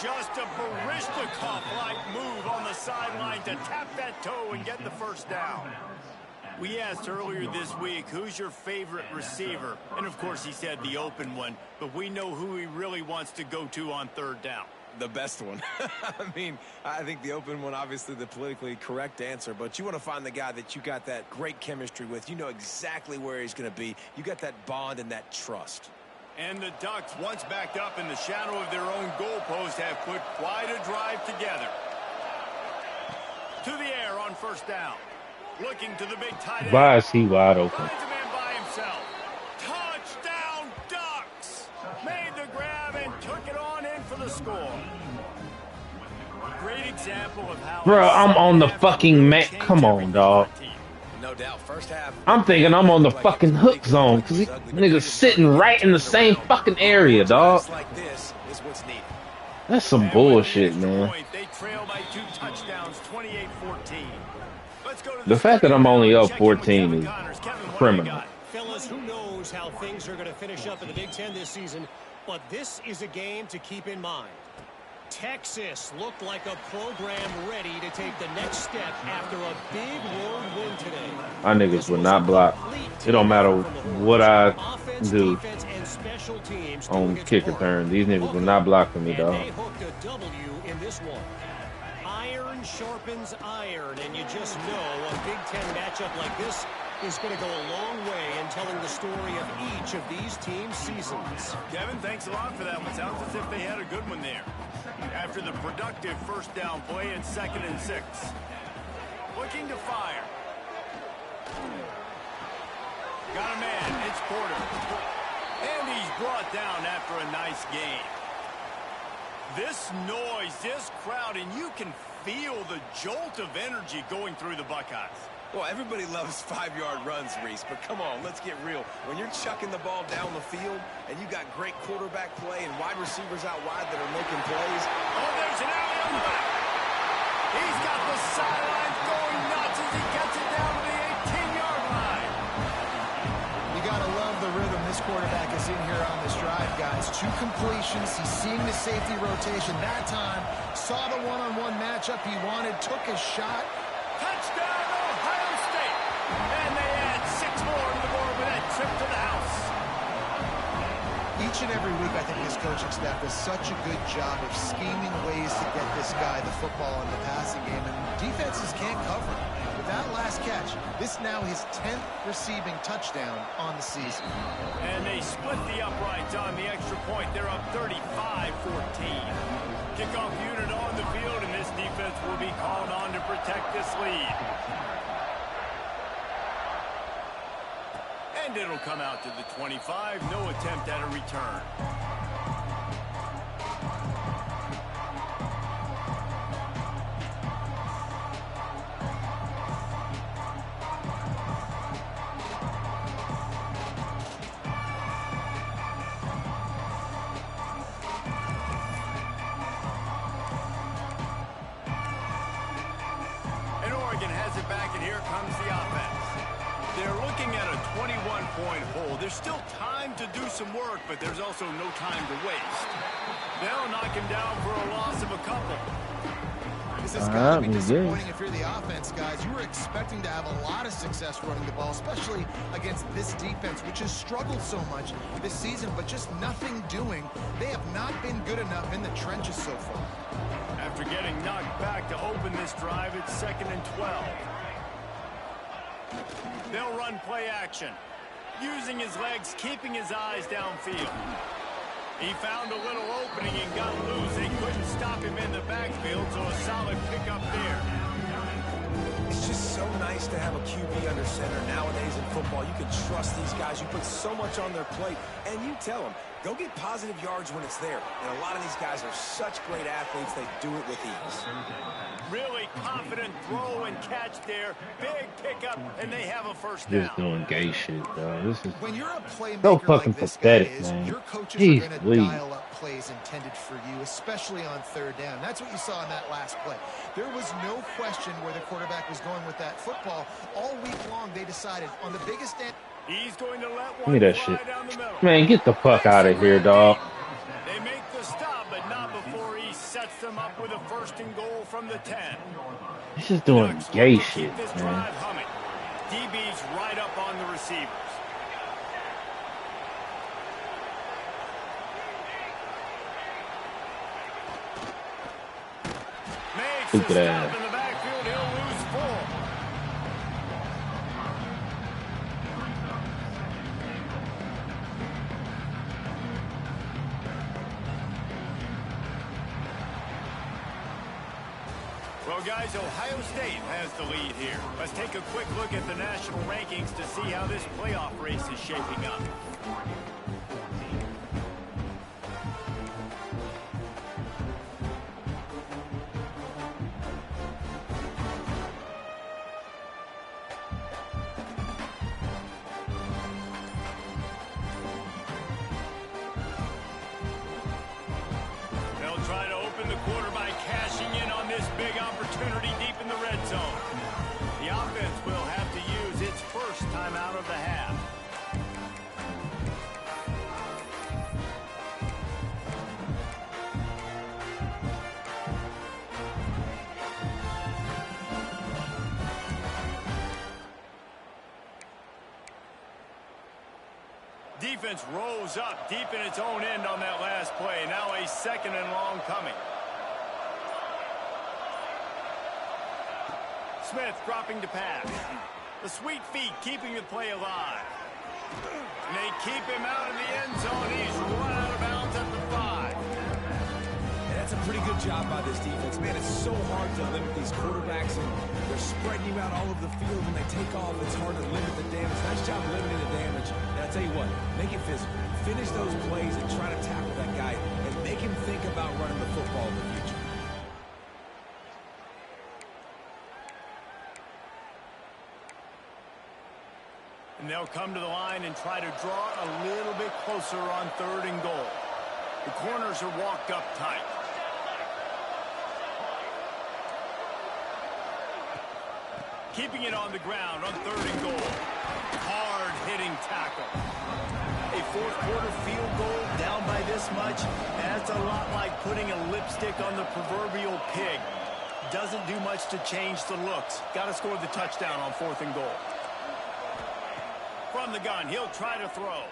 Just a Barishnikov-like move on the sideline to tap that toe and get the first down. We asked earlier this week, who's your favorite receiver? And, of course, he said the open one. But we know who he really wants to go to on third down. The best one. I mean, I think the open one, obviously the politically correct answer, but you want to find the guy that you got that great chemistry with. You know exactly where he's going to be. You got that bond and that trust. And the Ducks, once backed up in the shadow of their own goalpost, have put quite a drive together. To the air on first down. Looking to the big tight end. Why is he wide open? Finds a man by himself. Touchdown, Ducks! Made the grab and took it on in for the score. Great example of how... Bro, I'm on the fucking mat. Come on, dog. No doubt, first half. I'm thinking I'm on the fucking hook zone because these niggas sitting right in the same fucking area, dog. Like this is what's needed. That's some bullshit, man. They trail by 2 touchdowns, 28-14. Let's go to The fact that I'm only up 14 is criminal. Fellas, who knows how things are going to finish up in the Big Ten this season, but this is a game to keep in mind. Texas looked like a program ready to take the next step after a big road win today. My niggas would not block. It don't matter what I do on kick return. These niggas will not block for me, dog. They hooked a W in this one. Iron sharpens iron, and you just know a Big Ten matchup like this is going to go a long way in telling the story of each of these teams' seasons. Kevin, thanks a lot for that one. Sounds as if they had a good one there. After the productive first down play at 2nd and 6. Looking to fire. Got a man. It's Porter. And he's brought down after a nice game. This noise, this crowd, and you can feel the jolt of energy going through the Buckeyes. Well, everybody loves 5-yard runs, Reese, but come on, let's get real. When you're chucking the ball down the field and you got great quarterback play and wide receivers out wide that are making plays. Oh, there's an alley-oop. He's got the sidelines going nuts as he gets it down to the 18-yard line. You got to love the rhythm this quarterback is in here on this drive, guys. 2 completions. He's seeing the safety rotation that time. Saw the one-on-one matchup he wanted, took his shot. Touchdown, Ohio And they add 6 more to the board with that trip to the house. Each and every week, I think this coaching staff does such a good job of scheming ways to get this guy the football in the passing game, and defenses can't cover it. With that last catch, this now his 10th receiving touchdown on the season. And they split the uprights on the extra point. They're up 35-14. Kickoff unit on the field, and this defense will be called on to protect this lead. And it'll come out to the 25. No attempt at a return. And Oregon has it back, and here comes the offense. They're looking at a 21-point hole. There's still time to do some work, but there's also no time to waste. They'll knock him down for a loss of a couple. This has got to be disappointing if you're the offense, guys. You were expecting to have a lot of success running the ball, especially against this defense, which has struggled so much this season, but just nothing doing. They have not been good enough in the trenches so far. After getting knocked back to open this drive, it's 2nd and 12. They'll run play action, using his legs, keeping his eyes downfield. He found a little opening and got loose. They couldn't stop him in the backfield, so a solid pickup there. It's just so nice to have a QB under center. Nowadays in football, you can trust these guys. You put so much on their plate, and you tell them, go get positive yards when it's there. And a lot of these guys are such great athletes, they do it with ease. Really confident throw and catch there. Big pickup, and they have a first down. Just doing gay shit, though. This is When you're a playmaker so fucking like this pathetic, guy is, man. your coaches Jeez, are going to Lee. dial up plays intended for you, especially on 3rd down. That's what you saw in that last play. There was no question where the quarterback was going with that football. All week long, they decided on the biggest end. He's going to let Give one me that fly shit. down the middle. Man, get the fuck out of here, dog. They make the stop, but not before he sets them up with a 1st and goal from the 10. This is doing Ducks gay look to shit, keep this man. drive humming. DB's right up on the receivers. Makes the Stupid stop ass. in the backfield. He'll lose 4. Well, guys, Ohio State has the lead here. Let's take a quick look at the national rankings to see how this playoff race is shaping up. They'll try to open the quarter by cashing in on this big opportunity deep in the red zone. The offense will have to use its first time out of the half. Defense rose up deep in its own end on that last play. Now a 2nd and long coming. Smith dropping to pass. The sweet feet keeping the play alive. And they keep him out in the end zone. He's run out of bounds at the 5. And that's a pretty good job by this defense. Man, it's so hard to limit these quarterbacks, and they're spreading you out all over the field. When they take off, it's hard to limit the damage. Nice job limiting the damage. And I'll tell you what, make it physical. Finish those plays and try to tackle that guy and make him think about running the football in the future. And they'll come to the line and try to draw a little bit closer on 3rd and goal. The corners are walked up tight. Keeping it on the ground on 3rd and goal. Hard-hitting tackle. A 4th quarter field goal down by this much. That's a lot like putting a lipstick on the proverbial pig. Doesn't do much to change the looks. Got to score the touchdown on 4th and goal. From the gun, he'll try to throw.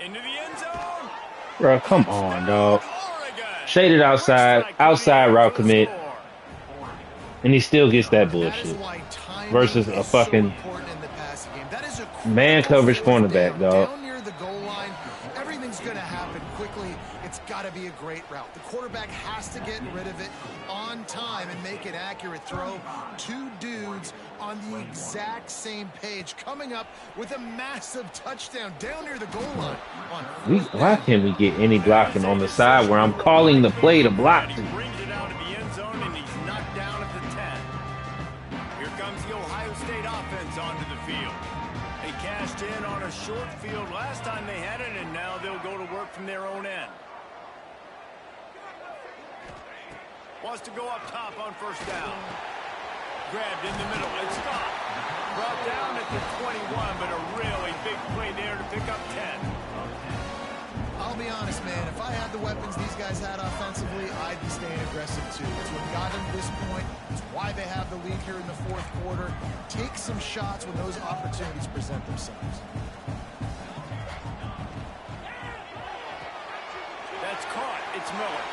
Into the end zone. Bro, come on, dog. Oregon. Shaded outside route commit, and he still gets that That is bullshit. why timing Versus a is so fucking important in the passing game. That is a man coverage critical cornerback, fourth dog. down near the goal line. Everything's going to happen quickly. It's got to be a great route. The quarterback has to get rid of it on time and make an accurate throw. Two dudes on the exact same page coming up with a massive touchdown down near the goal line. Why can't we get any blocking on the side where I'm calling the play to block? He brings it out of the end zone, and he's knocked down at the 10. Here comes the Ohio State offense onto the field. They cashed in on a short field last time they had it, and now they'll go to work from their own end. Wants to go up top on first down. Grabbed in the middle. It's stopped. Brought down at the 21, but a really big play there to pick up 10. I'll be honest, man. If I had the weapons these guys had offensively, I'd be staying aggressive too. It's what got them to this point. It's why they have the lead here in the fourth quarter. Take some shots when those opportunities present themselves. That's caught. It's Miller.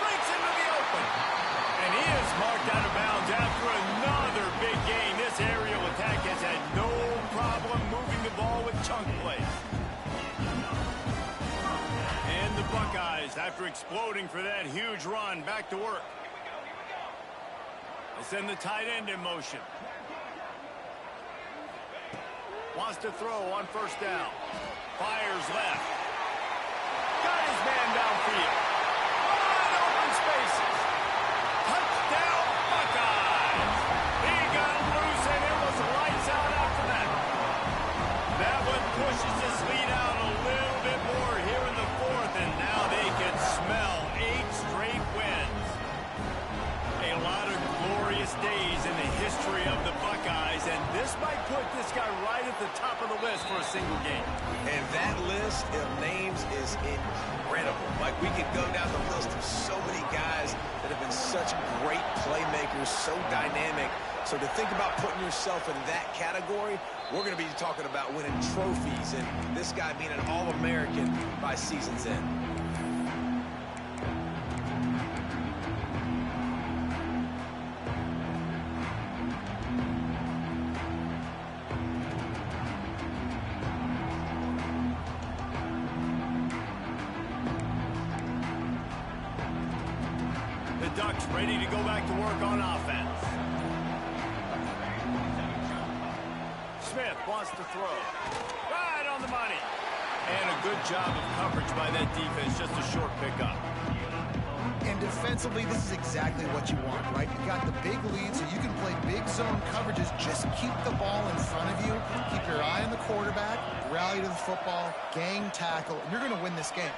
Breaks into the open. And he is marked out of bounds after another big gain. This aerial attack has had no problem moving the ball with chunk plays. And the Buckeyes, after exploding for that huge run, back to work. They send the tight end in motion. Wants to throw on first down. Fires left. Got his man downfield. Wide open spaces. Touchdown Buckeyes. He got loose and it was lights out after that. That one pushes this lead out a little bit more here in the fourth, and now they can smell 8 straight wins. A lot of glorious days in the history of the Buckeyes, and this might put this guy right at the top of the list for a single game. And that list of names is incredible. Like, we could go down the list of so many guys that have been such great playmakers, so dynamic. So to think about putting yourself in that category, we're going to be talking about winning trophies and this guy being an All-American by season's end. The Ducks ready to go back to work on offense. Smith wants to throw. Right on the money. And a good job of coverage by that defense. Just a short pickup. And defensively, this is exactly what you want, right? You got the big lead, so you can play big zone coverages. Just keep the ball in front of you. Keep your eye on the quarterback. Rally to the football. Gang tackle. And you're going to win this game.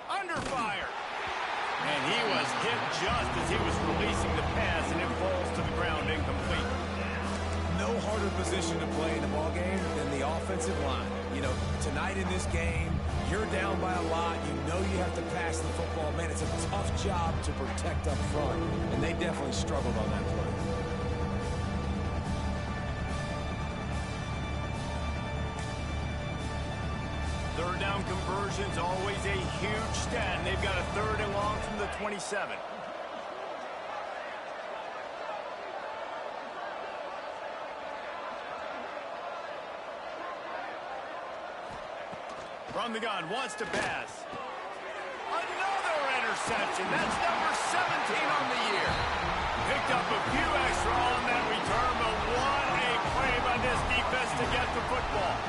Under fire. And he was hit just as he was releasing the pass, and it falls to the ground incomplete. No harder position to play in the ball game than the offensive line. You know, tonight in this game, you're down by a lot. You know you have to pass the football. Man, it's a tough job to protect up front, and they definitely struggled on that play. Third down conversions, always a huge stat. And they've got a 3rd and long from the 27. From the gun, wants to pass. Another interception. That's number 17 on the year. Picked up a few extra on that return, but what a play by this defense to get the football.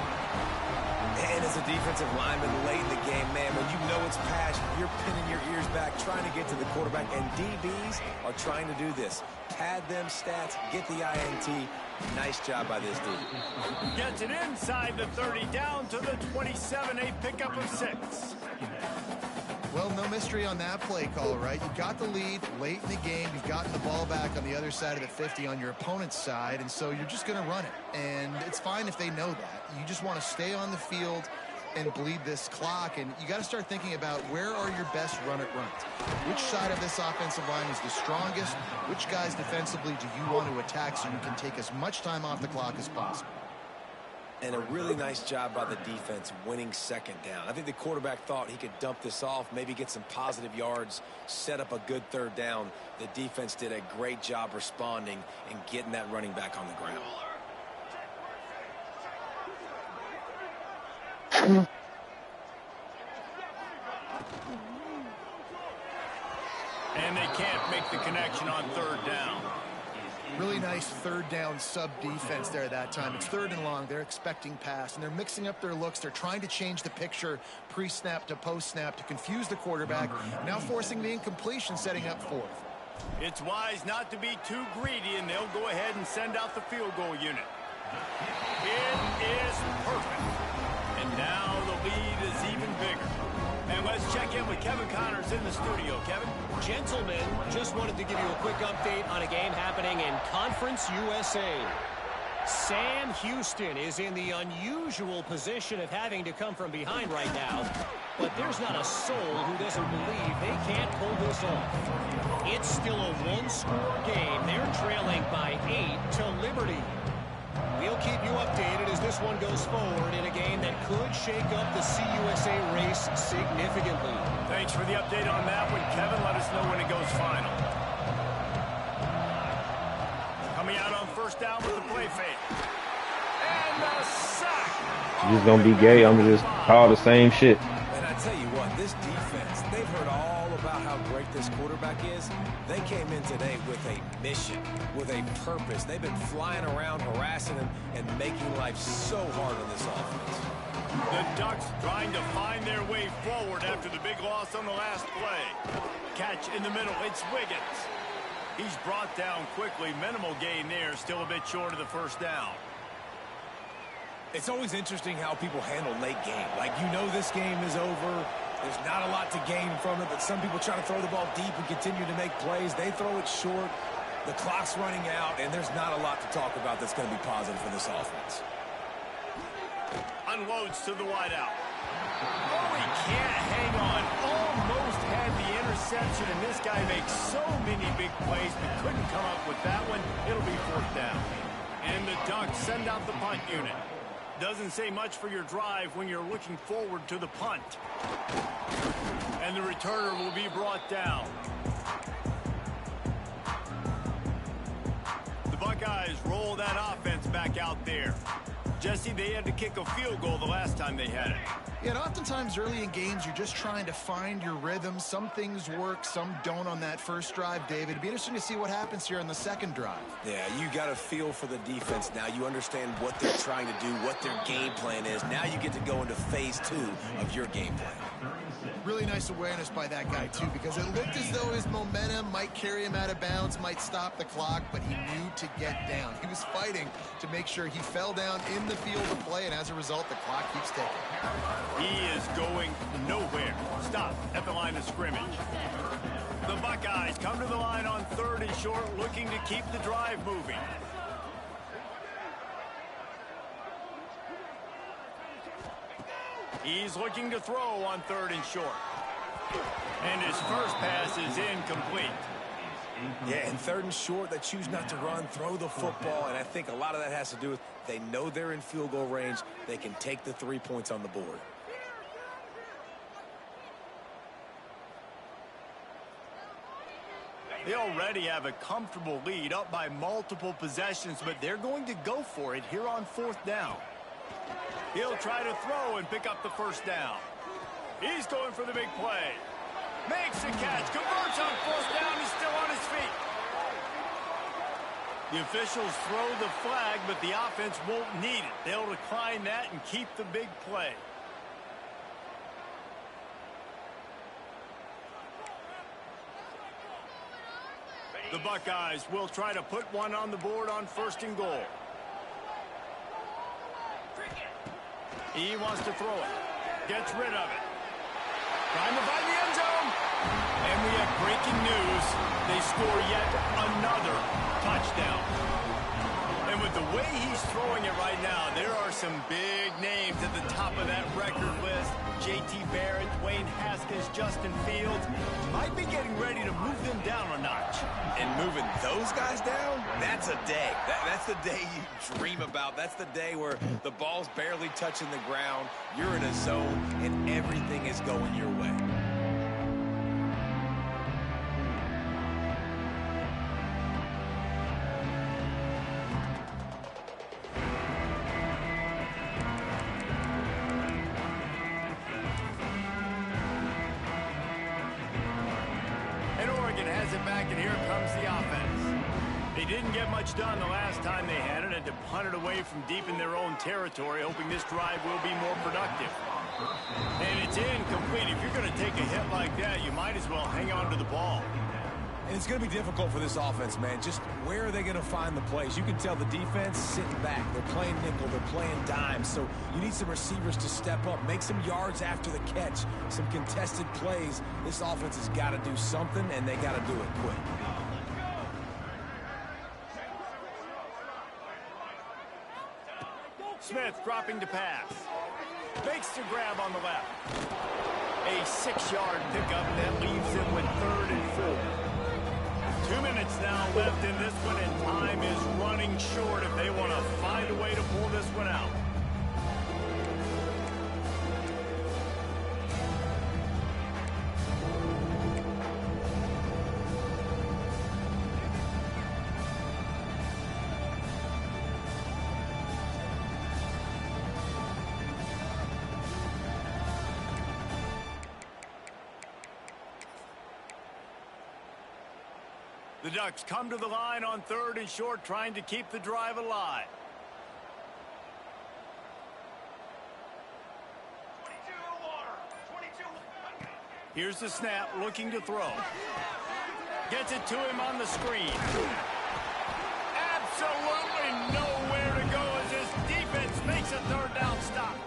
And as a defensive lineman late in the game, man, when you know it's passion, you're pinning your ears back, trying to get to the quarterback, and DBs are trying to do this. Pad them stats, get the INT. Nice job by this dude. Gets it inside the 30, down to the 27, a pickup of 6. Well, no mystery on that play call, right? You got the lead late in the game. You've gotten the ball back on the other side of the 50 on your opponent's side, and so you're just going to run it. And it's fine if they know that. You just want to stay on the field and bleed this clock, and you got to start thinking about where are your best run-it-runs. Which side of this offensive line is the strongest? Which guys defensively do you want to attack so you can take as much time off the clock as possible? And a really nice job by the defense winning second down. I think the quarterback thought he could dump this off, maybe get some positive yards, set up a good third down. The defense did a great job responding and getting that running back on the ground. And they can't make the connection on third down. Really nice third down sub defense there that time. It's third and long. They're expecting pass, and they're mixing up their looks. They're trying to change the picture pre-snap to post-snap to confuse the quarterback, now forcing the incompletion, setting up fourth. It's wise not to be too greedy, and they'll go ahead and send out the field goal unit. It is perfect. And now the lead is even bigger. And let's check in with Kevin Connors in the studio. Kevin? Gentlemen, just wanted to give you a quick update on a game happening in Conference USA. Sam Houston is in the unusual position of having to come from behind right now, but there's not a soul who doesn't believe they can't pull this off. It's still a one-score game. They're trailing by 8 to Liberty. We'll keep you updated as this one goes forward in a game that could shake up the CUSA race significantly. Thanks for the update on that one, Kevin. Let us know when it goes final. Coming out on first down with the play fake. And the sack. You're just going to be gay. I'm just call the same shit. And I tell you what, this defense, they've heard all about how great this quarterback is. They came in today with a mission, with a purpose. They've been flying around, harassing him, and making life so hard on this offense. The Ducks trying to find their way forward after the big loss on the last play. Catch in the middle. It's Wiggins. He's brought down quickly. Minimal gain there. Still a bit short of the first down. It's always interesting how people handle late game. Like, you know this game is over. There's not a lot to gain from it, but some people try to throw the ball deep and continue to make plays. They throw it short. The clock's running out, and there's not a lot to talk about that's going to be positive for this offense. Unloads to the wideout. Oh, he can't hang on. Almost had the interception, and this guy makes so many big plays, but couldn't come up with that one. It'll be fourth down. And the Ducks send out the punt unit. Doesn't say much for your drive when you're looking forward to the punt. And the returner will be brought down. The Buckeyes roll that offense back out there. Jesse, they had to kick a field goal the last time they had it. Yeah, and oftentimes early in games, you're just trying to find your rhythm. Some things work, some don't on that first drive, David. It'd be interesting to see what happens here on the second drive. Yeah, you got a feel for the defense now. You understand what they're trying to do, what their game plan is. Now you get to go into phase 2 of your game plan. Really nice awareness by that guy, too, because it looked as though his momentum might carry him out of bounds, might stop the clock, but he knew to get down. He was fighting to make sure he fell down in the field of play, and as a result, the clock keeps ticking. He is going nowhere. Stop at the line of scrimmage. The Buckeyes come to the line on third and short, looking to keep the drive moving. He's looking to throw on third and short. And his first pass is incomplete. Yeah, and third and short, they choose not to run, throw the football, and I think a lot of that has to do with they know they're in field goal range. They can take the 3 points on the board. They already have a comfortable lead, up by multiple possessions, but they're going to go for it here on fourth down. He'll try to throw and pick up the first down. He's going for the big play. Makes a catch, converts on fourth down, he's still on his feet. The officials throw the flag, but the offense won't need it. They'll decline that and keep the big play. The Buckeyes will try to put one on the board on first and goal. He wants to throw it. Gets rid of it. Trying to find the end zone. And we have breaking news. They score yet another touchdown. And with the way he's throwing it right now, there are some big names at the top of that record list. J.T. Barrett, Dwayne Haskins, Justin Fields. Might be getting ready to move them down a notch. And moving those guys down, that's a day. That's the day you dream about. That's the day where the ball's barely touching the ground, you're in a zone, and everything is going your way. And here comes the offense. They didn't get much done the last time they had it, and to punt it away from deep in their own territory, hoping this drive will be more productive. And it's incomplete. If you're going to take a hit like that, you might as well hang on to the ball. And it's going to be difficult for this offense, man. Just where are they going to find the plays? You can tell the defense sitting back. They're playing nickel. They're playing dime. So you need some receivers to step up, make some yards after the catch, some contested plays. This offense has got to do something, and they got to do it quick. Smith dropping to pass. Makes the grab on the left. A 6-yard pickup that leaves him with 3rd and 4. 2 minutes now left in this one, and time is running short if they want to find a way to pull this one out. The Ducks come to the line on 3rd and short, trying to keep the drive alive. 22. Here's the snap, looking to throw. Gets it to him on the screen. Absolutely nowhere to go as his defense makes a 3rd down stop.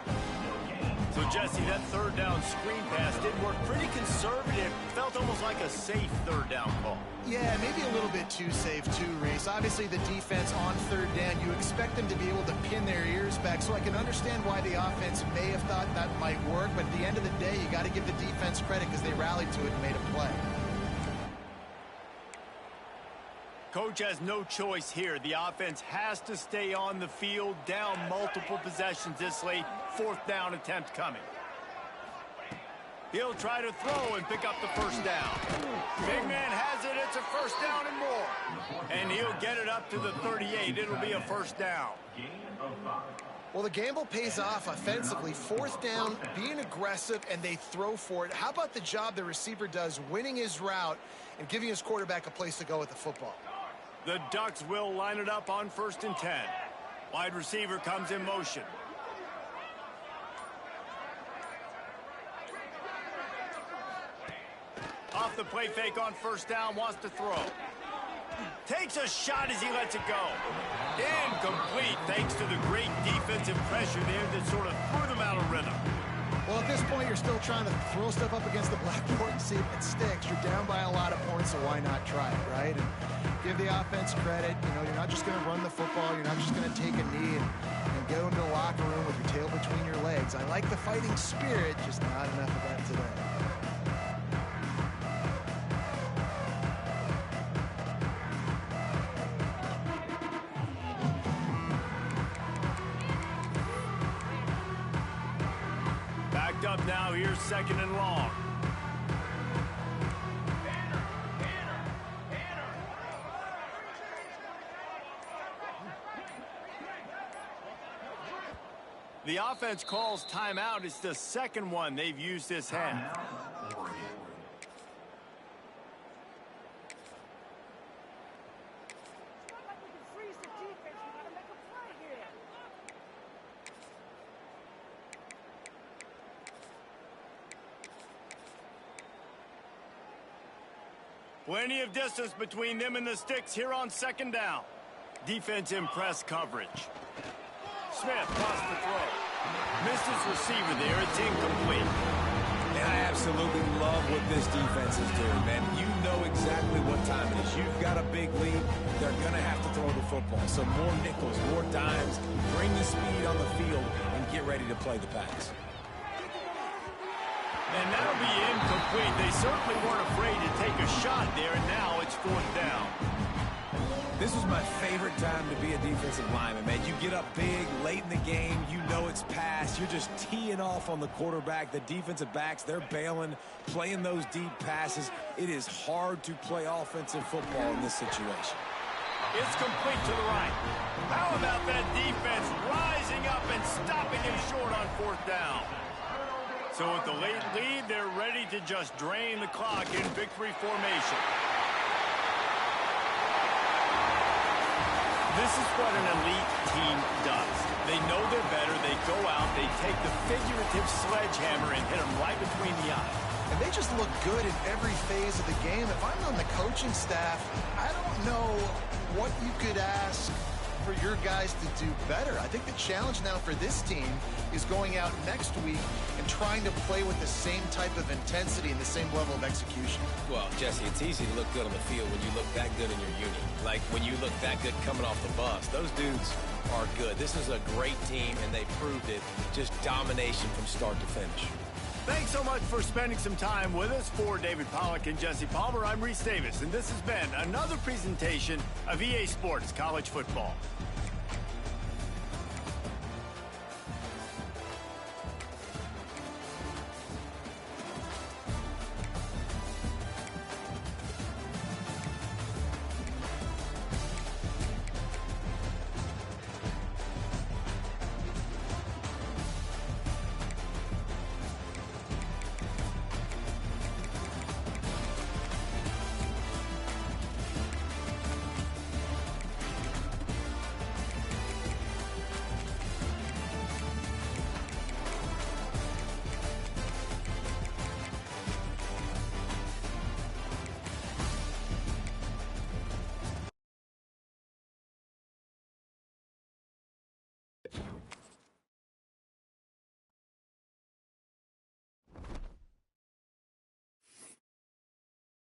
So, Jesse, that 3rd down screen pass did work pretty conservative. Felt almost like a safe 3rd down call. Yeah, maybe a little bit too safe, too, Reese. Obviously, the defense on 3rd down, you expect them to be able to pin their ears back, so I can understand why the offense may have thought that might work, but at the end of the day, you got to give the defense credit because they rallied to it and made a play. Coach has no choice here. The offense has to stay on the field, down multiple possessions this late. 4th down attempt coming. He'll try to throw and pick up the 1st down. Big man has it. It's a 1st down and more. And he'll get it up to the 38. It'll be a 1st down. Well, the gamble pays off offensively. 4th down, being aggressive, and they throw for it. How about the job the receiver does winning his route and giving his quarterback a place to go with the football? The Ducks will line it up on 1st and 10. Wide receiver comes in motion. Off the play fake on 1st down, wants to throw. Takes a shot as he lets it go. Incomplete thanks to the great defensive pressure there that sort of threw them out of rhythm. Well, at this point, you're still trying to throw stuff up against the blackboard and see if it sticks. You're down by a lot of points, so why not try it, right? And give the offense credit. You know, you're not just going to run the football. You're not just going to take a knee and go into the locker room with your tail between your legs. I like the fighting spirit, just not enough of that today. Up now, here's 2nd and long. The offense calls timeout. It's the 2nd one they've used this half. Plenty of distance between them and the sticks here on 2nd down. Defense in press coverage. Smith lost the throw. Missed his receiver there. It's incomplete. And I absolutely love what this defense is doing, man. You know exactly what time it is. You've got a big lead. They're going to have to throw the football. So more nickels, more dimes. Bring the speed on the field and get ready to play the pass. And that'll be incomplete. They certainly weren't afraid to take a shot there, and now it's 4th down. This was my favorite time to be a defensive lineman, man. You get up big, late in the game, you know it's past. You're just teeing off on the quarterback. The defensive backs, they're bailing, playing those deep passes. It is hard to play offensive football in this situation. It's complete to the right. How about that defense rising up and stopping him short on 4th down? So with the late lead, they're ready to just drain the clock in victory formation. This is what an elite team does. They know they're better. They go out. They take the figurative sledgehammer and hit them right between the eyes. And they just look good in every phase of the game. If I'm on the coaching staff, I don't know what you could ask for your guys to do better. I think the challenge now for this team is going out next week and trying to play with the same type of intensity and the same level of execution. Well, Jesse, it's easy to look good on the field when you look that good in your unit. Like when you look that good coming off the bus. Those dudes are good. This is a great team, and they proved it. Just domination from start to finish. Thanks so much for spending some time with us. For David Pollack and Jesse Palmer, I'm Reese Davis, and this has been another presentation of EA Sports College Football.